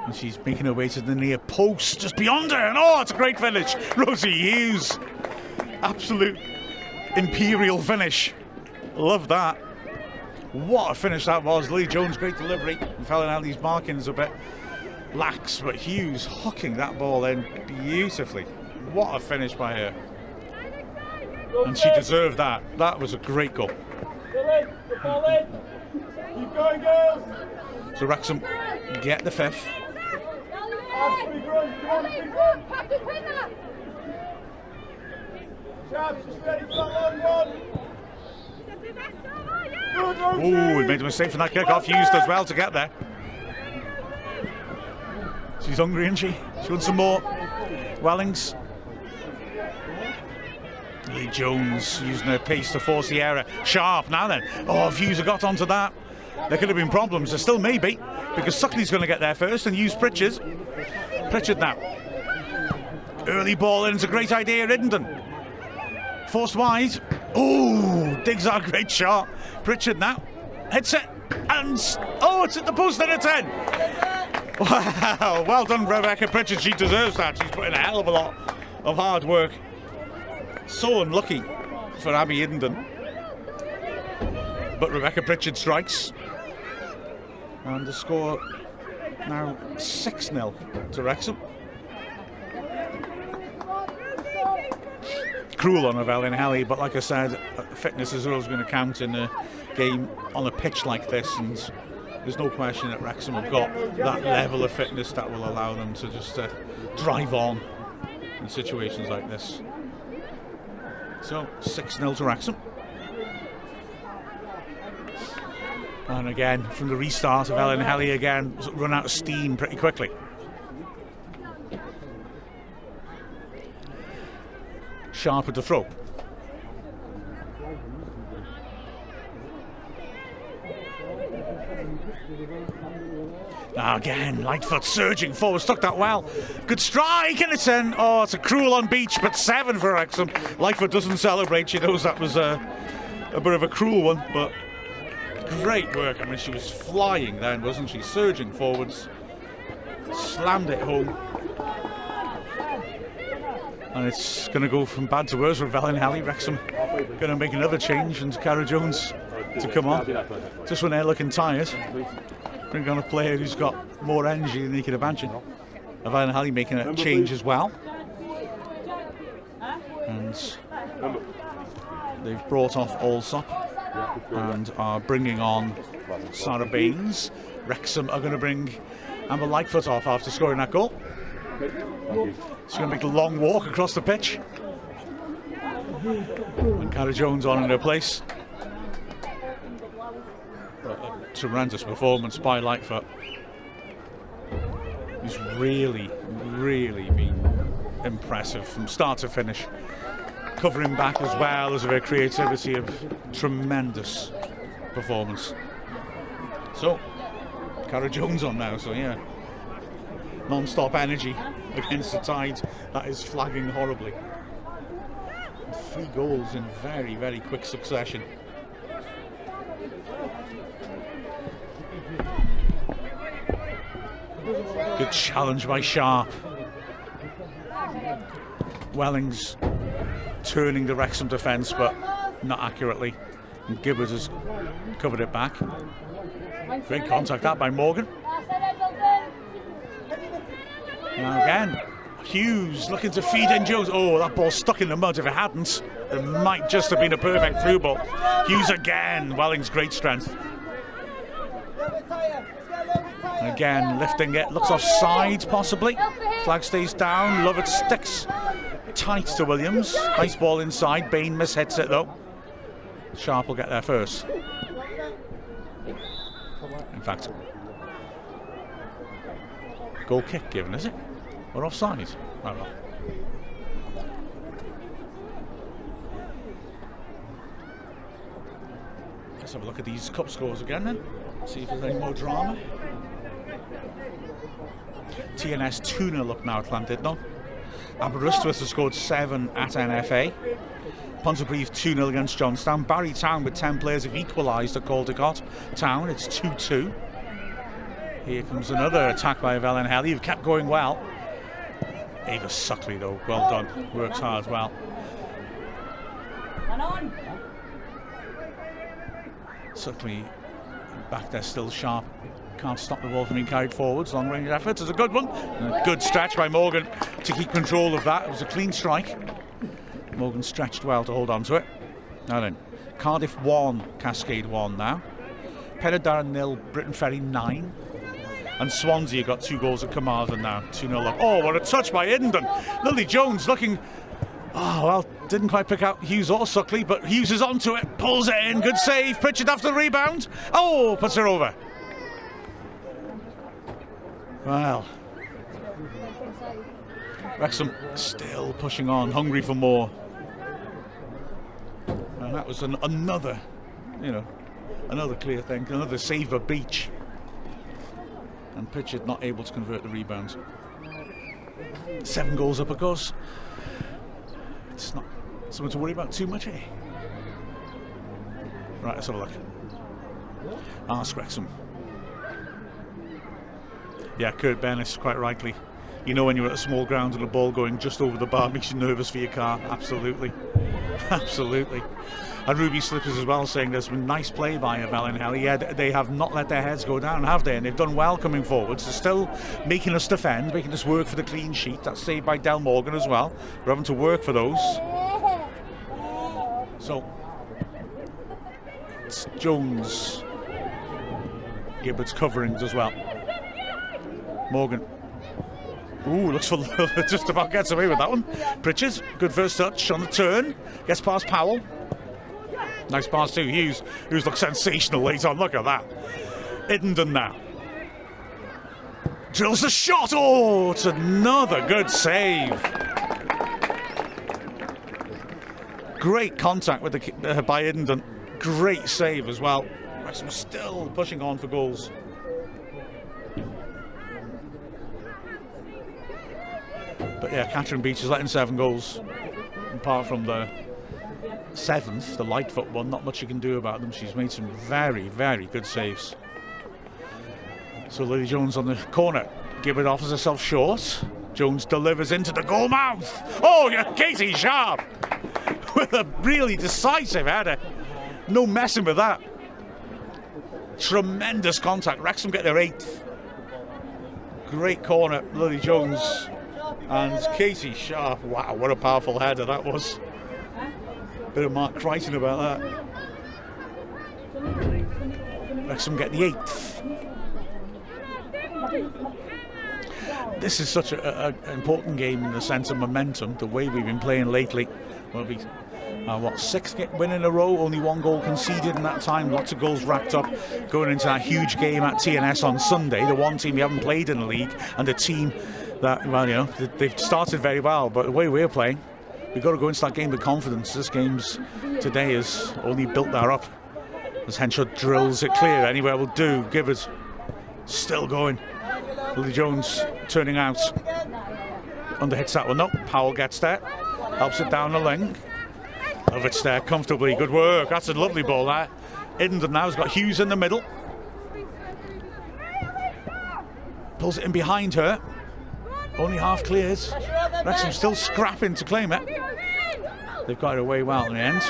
And she's making her way to the near post, just beyond her, and oh, it's a great finish. Rosie Hughes. Absolute imperial finish. Love that. What a finish that was. Lee Jones, great delivery. Felinheli's markings a bit lax, but Hughes hooking that ball in beautifully. What a finish by her. And she deserved that. That was a great goal. Keep going, girls. So Wrexham get the 5th. Big run, come on, big run. Chaps, just ready for that long one. Oh, he made a mistake from that kick-off. Hughes does well to get there. She's hungry, isn't she? She wants some more. Wellings. Lee Jones using her pace to force the error. Sharp now then. Oh, if Hughes had got onto that, there could have been problems. There still may be, because Suckley's going to get there first and use Pritchard. Pritchard now. Early ball in, it's a great idea, Iddenden. Forced wide. Oh, digs out a great shot. Pritchard now. Hits it. And, oh, it's at the post and a 10. Wow, well done, Rebecca Pritchard. She deserves that. She's put in a hell of a lot of hard work. So unlucky for Abby Iddenden. But Rebecca Pritchard strikes. And the score now 6-0 to Wrexham. Cruel on Felinheli, but like I said, fitness is always going to count in a game on a pitch like this, and there's no question that Wrexham have got that level of fitness that will allow them to just drive on in situations like this. So 6-0 to Wrexham. And again, from the restart of Felinheli again, run out of steam pretty quickly. Sharp at the throw. Now again, Lightfoot surging forward, stuck that well. Good strike, and it's in. Oh, it's a cruel on beach, but 7 for Wrexham. Lightfoot doesn't celebrate. She knows that was a bit of a cruel one, but great work. I mean, she was flying then, wasn't she? Surging forwards, slammed it home. And it's going to go from bad to worse for Felinheli. Wrexham going to make another change, and Cara Jones to come on. Just when they're looking tired, bring on a player who's got more energy than he could imagine. Felinheli making a change as well. And they've brought off Allsop and are bringing on Sarah Baines. Wrexham are going to bring Amber Lightfoot off after scoring that goal. She's going to make a long walk across the pitch. And Cara Jones on in her place. A tremendous performance by Lightfoot. He's really, really been impressive from start to finish. Covering back as well as her creativity, of tremendous performance. So, Cara Jones on now, so yeah. Non-stop energy against the tide that is flagging horribly. 3 goals in very, very quick succession. Good challenge by Sharp. Wellings turning the Wrexham defence, but not accurately. And Gibbard has covered it back. Great contact that by Morgan. Now again, Hughes looking to feed in Jones. Oh, that ball stuck in the mud. If it hadn't, it might just have been a perfect through ball. Hughes again, Welling's great strength. Again, lifting it, looks offside possibly. Flag stays down, Lovett sticks tight to Williams. Nice ball inside, Bain mishits it though. Sharp will get there first. In fact, goal kick given, is it? Or offside? I don't know. Let's have a look at these cup scores again then. See if there's any more drama. TNS 2-0 up now at Llandudno. Aberystwyth has scored 7 at NFA. Pontypridd 2-0 against Johnstown. Barry Town with 10 players have equalised at Caldecott Town. It's 2-2. Here comes another attack by Felinheli, who've kept going well. Ava Suckley though, well done. Works hard well. Suckley back there still Sharp. Can't stop the ball from being carried forwards. Long range effort is a good one. And a good stretch by Morgan to keep control of that. It was a clean strike. Morgan stretched well to hold on to it. Now then, Cardiff 1, Cascade 1 now. Penydarren 0, Britain Ferry 9. And Swansea got 2 goals at Carmarthen now, 2-0 up. Oh, what a touch by Iddenden. Lily Jones looking, oh well, didn't quite pick out Hughes or Suckley, but Hughes is onto it, pulls it in, good save. Pritchard after the rebound. Oh, puts her over. Well, Wrexham still pushing on, hungry for more. And that was another, another clear thing, another save by Beach. And Pritchard not able to convert the rebound. 7 goals up, of course. It's not something to worry about too much, eh? Right, let's have a look. Ask Wrexham. Yeah, Kurt Bennis, quite rightly. You know when you're at a small ground and a ball going just over the bar makes you nervous for your car. Absolutely. Absolutely. And Ruby Slippers as well saying there's been nice play by Felinheli. Yeah, they have not let their heads go down, have they? And they've done well coming forwards. They're still making us defend, making us work for the clean sheet. That's saved by Del Morgan as well. We're having to work for those. So, it's Jones. Gibbard's coverings as well. Morgan. Ooh, looks for just about gets away with that one. Pritchard, good first touch on the turn. Gets past Powell. Nice pass to Hughes, who's looked sensational late on. Look at that. Iddenden now. Drills the shot. Oh, it's another good save. Great contact with by Iddenden. Great save as well. Wrexham still pushing on for goals. But yeah, Catherine Beach is letting 7 goals. Apart from the 7th, the Lightfoot one, not much you can do about them. She's made some very, very good saves. So Lily Jones on the corner. Give it offers herself short. Jones delivers into the goal mouth. Oh, yeah, Katie Sharp with a really decisive header. No messing with that. Tremendous contact. Wrexham get their 8th. Great corner, Lily Jones and Katie Sharp. Wow, what a powerful header that was. Bit of Mark Crichton about that. Wrexham get the 8th. This is such an important game in the sense of momentum, the way we've been playing lately. We'll be, 6th win in a row, only 1 goal conceded in that time, lots of goals racked up going into that huge game at TNS on Sunday, the one team we haven't played in the league, and the team that, well, you know, they've started very well, but the way we're playing, we've got to go into that game with confidence. This game's today has only built that up. As Henshaw drills it clear, anywhere will do, give it, still going. Lily Jones turning out, underhits that one, no, Powell gets there, helps it down the lane. Love it's there comfortably, good work, that's a lovely ball there. Idden now has got Hughes in the middle. Pulls it in behind her, only half clears. Wrexham still scrapping to claim it. They've got it away well in the end.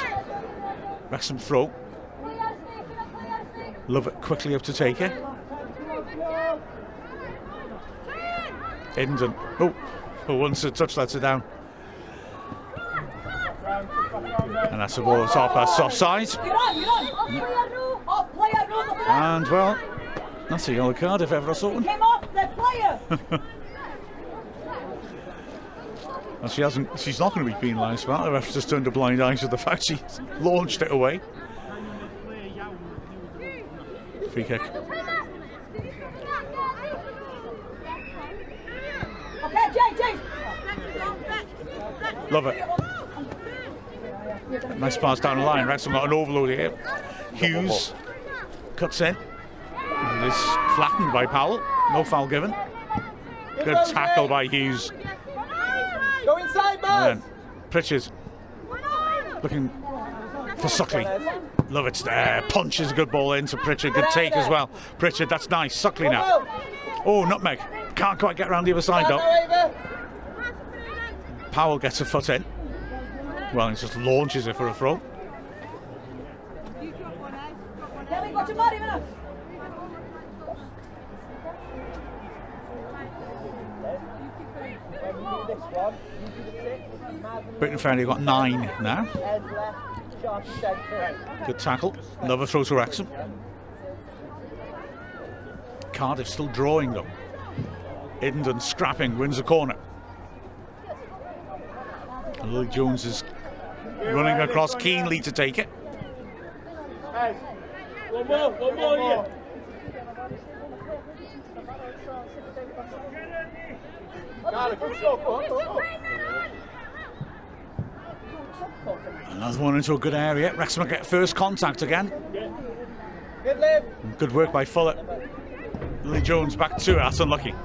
Wrexham throw. Love it quickly up to take it. Idden, oh, for once a touch lets it down. And that's the ball that's off, that's offside. And well, that's a yellow card if ever I saw one. And she's not going to be penalised for that. The ref just turned a blind eye to the fact she launched it away. Free kick. Love it. Nice pass down the line. Wrexham got an overload here. Hughes cuts in. It is flattened by Powell. No foul given. Good tackle by Hughes. Go inside, man. Pritchard looking for Suckley. Love it's there. Punches a good ball into Pritchard. Good take as well. Pritchard, that's nice. Suckley now. Oh, nutmeg. Can't quite get around the other side though. Powell gets a foot in. Well, he just launches it for a throw. Britain Ferry got 9 now. Good tackle. Another throw to Wrexham. Cardiff still drawing them. Idden scrapping, wins the corner. And Lily Jones is running across keenly to take it. One more here. Another one into a good area. Wrexham will get first contact again. Good work by Fuller. Lily Jones back to it, that's unlucky.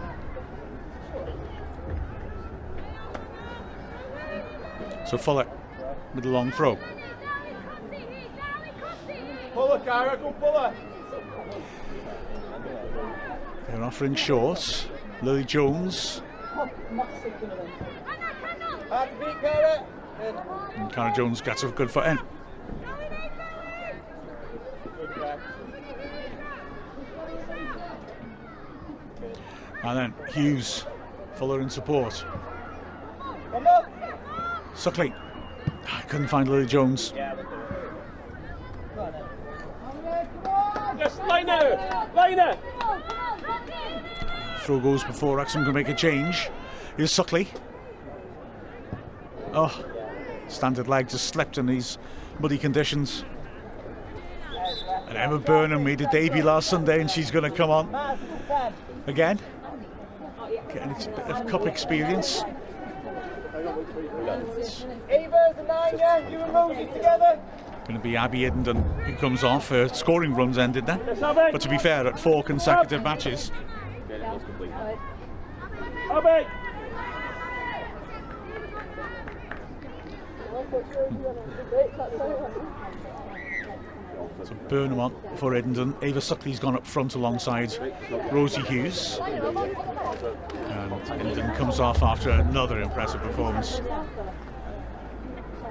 So Fuller with a long throw. Puller, Cara, go Puller. They're offering short. Lily Jones. Hard to beat, Cara. And Cara Jones gets a good foot in. And then Hughes, Fuller in support. Suckley, couldn't find Lily Jones. Yes, Liner. Throw goes before Wrexham can make a change. Here's Suckley. Oh, standard leg just slipped in these muddy conditions. And Emma Burnham made a debut last Sunday and she's going to come on again. Getting a bit of cup experience. Ava's a 9, yeah? You and Rosie together? Going to be Abby Iddenden who comes off. Her scoring runs ended there. But to be fair, at 4 consecutive matches. Abby! So Burnham on for Iddenden. Ava Suckley's gone up front alongside Rosie Hughes. And Iddenden comes off after another impressive performance.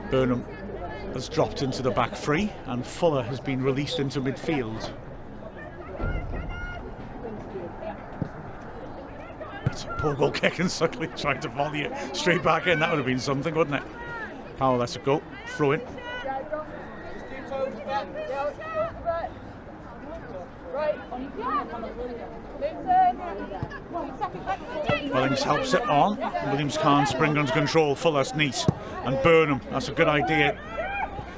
Burnham has dropped into the back three and Fuller has been released into midfield. It's a poor goal kick and Suckley trying to volley it straight back in. That would have been something, wouldn't it? Powell lets it go. Throw in. Williams helps it on. Williams can't spring under control. Fuller's neat. And Burnham, that's a good idea.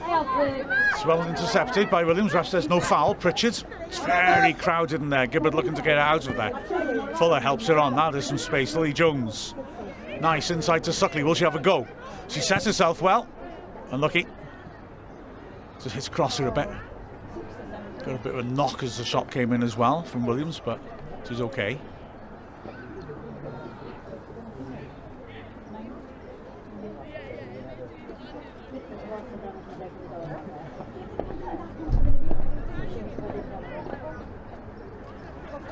It's well intercepted by Williams. Ref says no foul. Pritchard. It's very crowded in there. Gibbard looking to get out of there. Fuller helps it on. Now there's some space. Lily Jones. Nice inside to Suckley. Will she have a go? She sets herself well. Unlucky. Just hits across her a bit. Got a bit of a knock as the shot came in as well from Williams, but she's okay.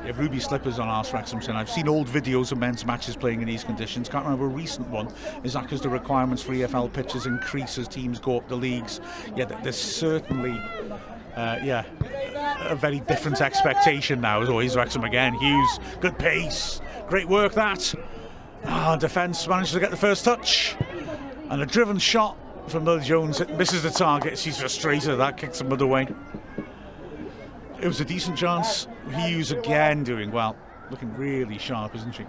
Yeah, ruby slippers on Arse Wrexham. I've seen old videos of men's matches playing in these conditions. Can't remember a recent one. Is that because the requirements for EFL pitches increase as teams go up the leagues? Yeah, there's certainly, a very different expectation now. As always, Wrexham again. Hughes, good pace, great work that. Defence managed to get the first touch, and a driven shot from Lily Jones. It misses the target. She's frustrated. That kicks the mud away. It was a decent chance. Hughes again doing well. Looking really sharp, isn't she?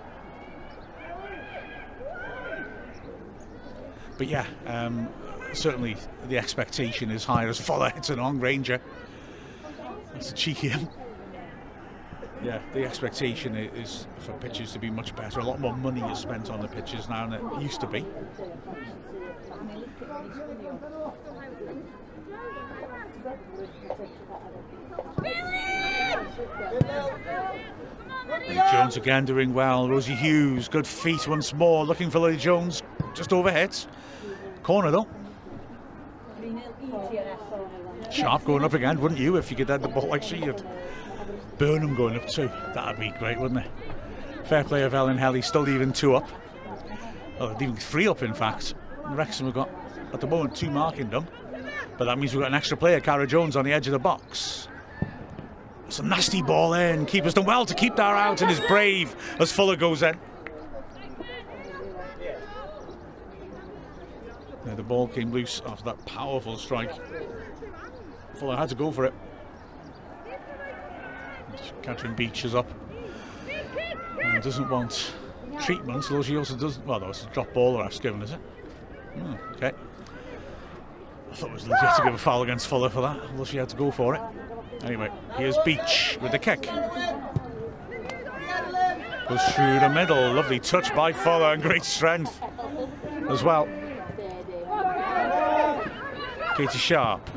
But yeah, certainly the expectation is higher as Fuller hits an on Ranger. That's a cheeky one. Yeah, the expectation is for pitches to be much better. A lot more money is spent on the pitches now than it used to be. Lily Jones again doing well. Rosie Hughes, good feet once more. Looking for Lily Jones, just overhit. Corner though. Sharp going up again, wouldn't you, if you could head the ball like she did? Burnham going up too. That'd be great, wouldn't it? Fair play of Felinheli, still leaving 2 up. Well, leaving 3 up, in fact. Wrexham have got, at the moment, 2 marking done. But that means we've got an extra player, Cara Jones, on the edge of the box. It's a nasty ball in. Keeper's done well to keep that out and is brave as Fuller goes in. Yeah, the ball came loose after that powerful strike. Fuller had to go for it. Catherine Beach is up and doesn't want treatment, although she also doesn't. Well, no, it's a drop ball or given, is it? Okay. I thought it was legit to give a foul against Fuller for that, although she had to go for it. Anyway, here's Beach with the kick. Goes through the middle. Lovely touch by Fuller and great strength as well. Katie Sharp.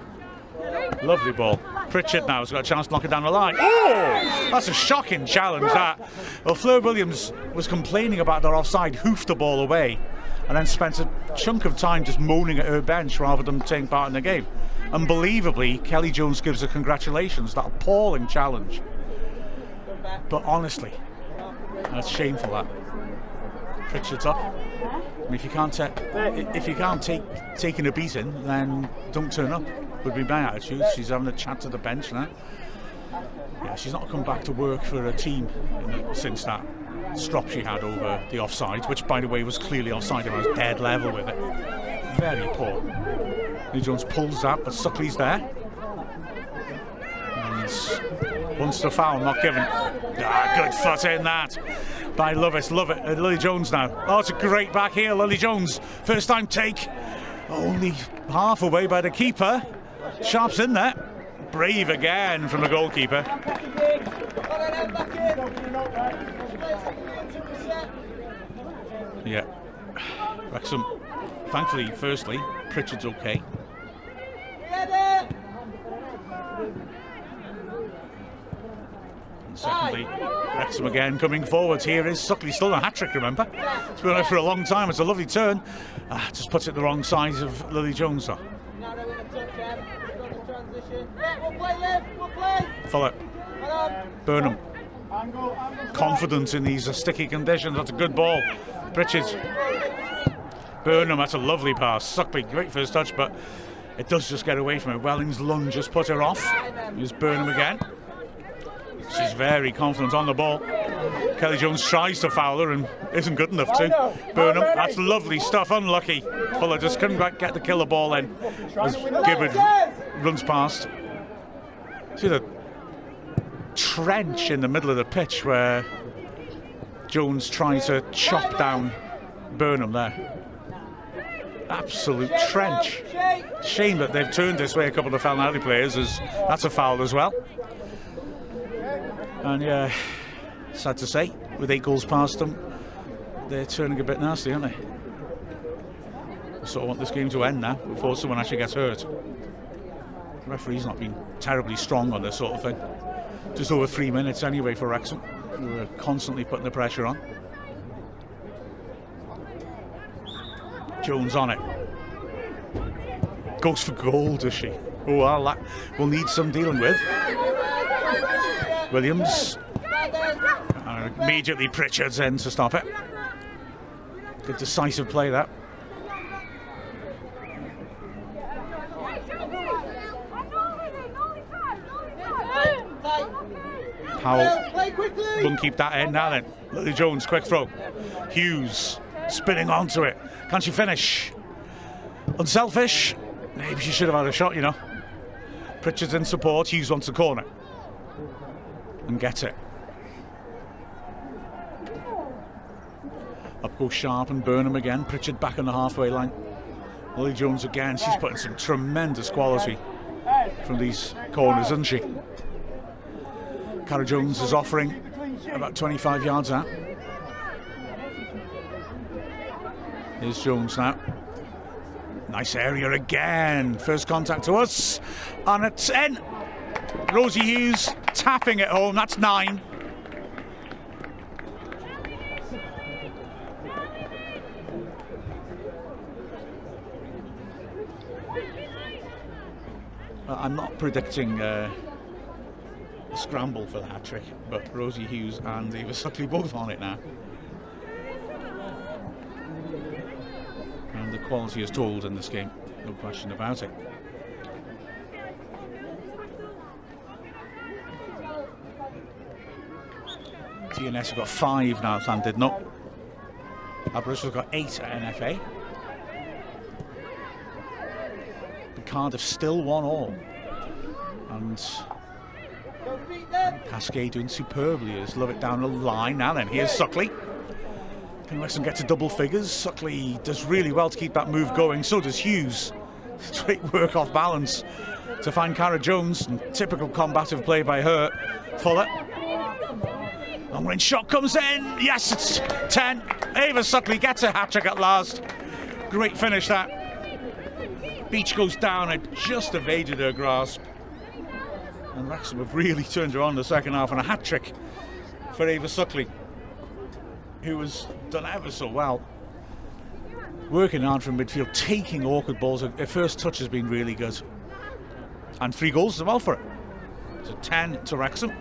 Lovely ball. Pritchard now has got a chance to knock it down the line. Oh! That's a shocking challenge, that. Well, Fleur Williams was complaining about their offside, hoofed the ball away, and then spent a chunk of time just moaning at her bench rather than taking part in the game. Unbelievably, Kelly Jones gives her congratulations. That appalling challenge. But honestly, that's shameful, that. Pritchard's up. I mean, if you can't take taking a beating, then don't turn up. Would be my attitude. She's having a chat to the bench now. Yeah, she's not come back to work for a team since that strop she had over the offside, which, by the way, was clearly offside. I was dead level with it. Very poor. Lee Jones pulls that, but Suckley's there. And wants the foul, not given. Good foot in that by Lovis. Love it. Lily Jones now. Oh, it's a great back here, Lily Jones. First time take. Only half away by the keeper. Sharp's in there. Brave again from the goalkeeper. Yeah. Wrexham, thankfully, firstly, Pritchard's okay. Wrexham again coming forwards. Here is Suckley, still a hat-trick, remember? It's been on it for a long time. It's a lovely turn. Just puts it the wrong side of Lily Jones, though. Follow. Burnham. Confident in these sticky conditions. That's a good ball. Pritchard. Burnham, that's a lovely pass. Suckley, great first touch, but it does just get away from her. Welling's lunge just put her off. Here's Burnham again. She's very confident on the ball. Kelly Jones tries to foul her and isn't good enough to. Burnham, that's lovely stuff. Unlucky. Fuller just couldn't get the killer ball in as Gibbard runs past. See the trench in the middle of the pitch where Jones tries to chop down Burnham there. Absolute trench. Shame that they've turned this way, a couple of Felinheli players, as that's a foul as well. And yeah, sad to say, with 8 goals past them, they're turning a bit nasty, aren't they? I sort of want this game to end now before someone actually gets hurt. The referee's not been terribly strong on this sort of thing. Just over 3 minutes anyway for Wrexham. We're constantly putting the pressure on. Jones on it. Goes for goal, does she? Oh, well, that will need some dealing with. Williams. Immediately Pritchard's in to stop it. Good decisive play, that. Powell wouldn't keep that in now then. Lily Jones, quick throw. Hughes spinning onto it. Can she finish? Unselfish. Maybe she should have had a shot, you know. Pritchard's in support. Hughes wants the corner. And gets it. Up goes Sharp and Burnham again. Pritchard back on the halfway line. Lily Jones again. She's putting some tremendous quality from these corners, isn't she? Cara Jones is offering about 25 yards out. Here's Jones now. Nice area again. First contact to us. And it's in. Rosie Hughes tapping it home. That's 9. I'm not predicting a scramble for the hat-trick, but Rosie Hughes and Eva Suckley both on it now. And the quality is told in this game, no question about it. DNS have got 5 now, Sam did not. Aberystwyth have got 8 at NFA. But Cardiff still 1-all. And Cascade doing superbly as love it down the line. Now then, here's Suckley. Can Wrexham get to double figures? Suckley does really well to keep that move going. So does Hughes. Great work off balance to find Cara Jones. And typical combative play by her. Fuller. Long range shot comes in. Yes, it's 10. Eva Suckley gets a hat-trick at last. Great finish that. Beach goes down. It just evaded her grasp. And Wrexham have really turned her on in the second half, and a hat-trick for Eva Suckley, who has done ever so well. Working hard from midfield, taking awkward balls. Her first touch has been really good. And 3 goals as well for it. So 10 to Wrexham.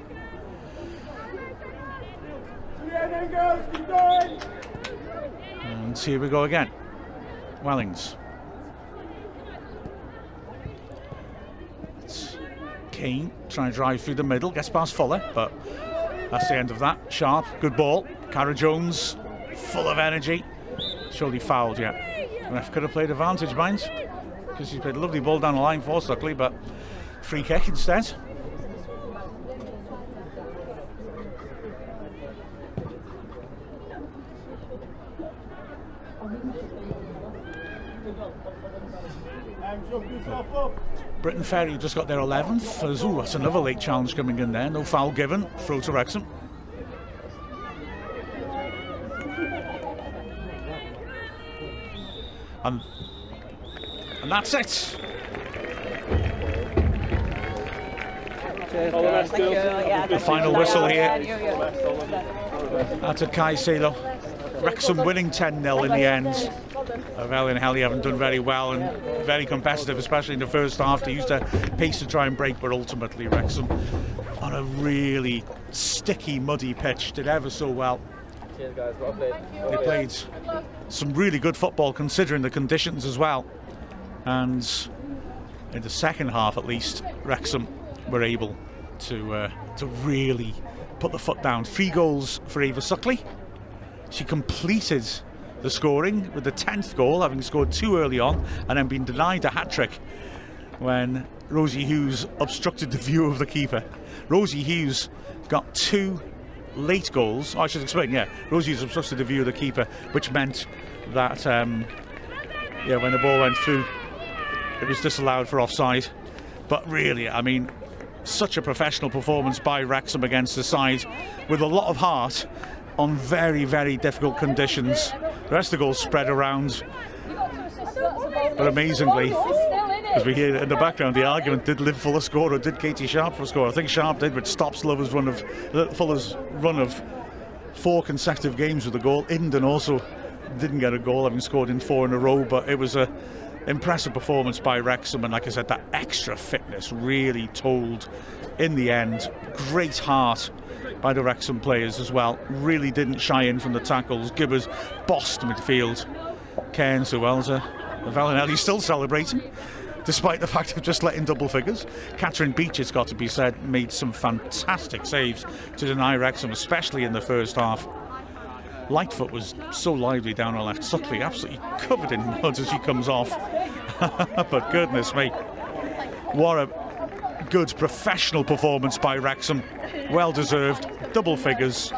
And here we go again. Wellings. It's Kane trying to drive through the middle, gets past Fuller, but that's the end of that. Sharp, good ball. Cara Jones, full of energy. Surely fouled, yeah. Ref could have played advantage, minds, because he played a lovely ball down the line for Suckley, but free kick instead. Britain Ferry just got their 11th. Ooh, that's another late challenge coming in there. No foul given. Throw to Wrexham. And that's it. The final whistle here. That's a Caicedo. Wrexham winning 10-0 in the end. Felinheli haven't done very well and very competitive, especially in the first half. They used their pace to try and break, but ultimately Wrexham on a really sticky, muddy pitch did ever so well. They played some really good football considering the conditions as well. And in the second half, at least, Wrexham were able to really put the foot down. 3 goals for Ava Suckley. She completed the scoring with the 10th goal, having scored 2 early on and then been denied a hat-trick when Rosie Hughes obstructed the view of the keeper. Rosie Hughes got 2 late goals. I should explain, yeah. Rosie Hughes obstructed the view of the keeper, which meant that when the ball went through, it was disallowed for offside. But really, I mean, such a professional performance by Wrexham against the side with a lot of heart on very, very difficult conditions. The rest of the goals spread around, but amazingly, as we hear in the background, the argument, did Liv Fuller score or did Katie Sharp score? I think Sharp did, but stops Fuller's run of 4 consecutive games with a goal. Inden also didn't get a goal, having scored in 4 in a row, but it was a impressive performance by Wrexham, and like I said, that extra fitness really told in the end. Great heart by the Wrexham players as well. Really didn't shy in from the tackles. Gibbers bossed midfield. Cairns as well. Felinheli still celebrating, despite the fact of just letting double figures. Catherine Beach, it's got to be said, made some fantastic saves to deny Wrexham, especially in the first half. Lightfoot was so lively down on left. Suckley absolutely covered in mud as she comes off. But goodness me, what a good professional performance by Wrexham. Well deserved, double figures.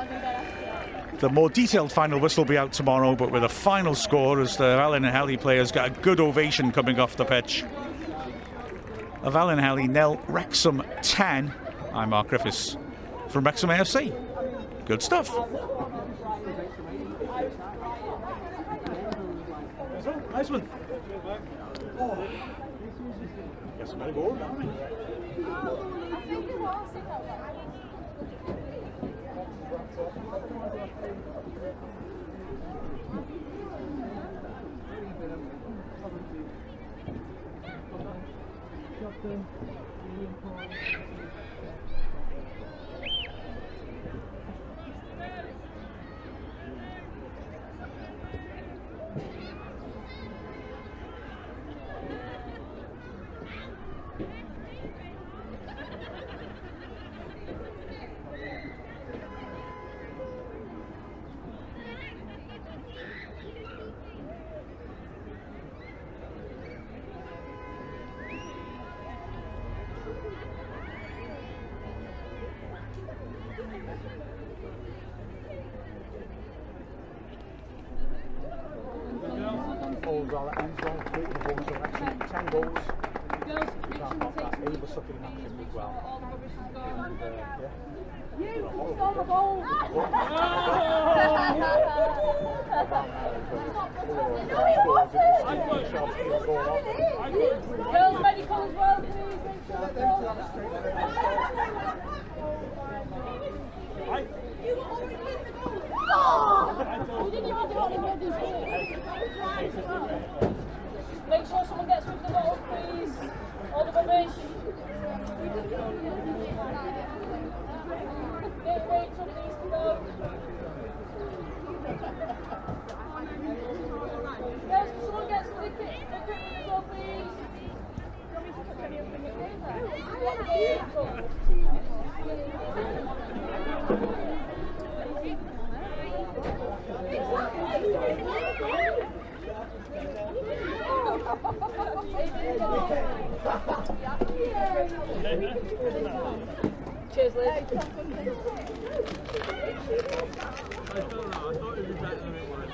The more detailed final whistle will be out tomorrow, but with a final score as the Felinheli players get a good ovation coming off the pitch. Felinheli 0, Wrexham 10. I'm Mark Griffiths from Wrexham AFC. Good stuff. Nice one. Guess I'm gonna go over, aren't Well, that ends on great performance of Wrexham, 10 goals. Can't knock that. Ava Suckley matches as well. And Girls medical as well, please. Make sure make sure someone gets with the ball, please. All the rubbish. Get weights up, needs to go. Yes, someone gets with the equipment as well, please. Cheers, Liz. I don't know, I thought it was better than it was.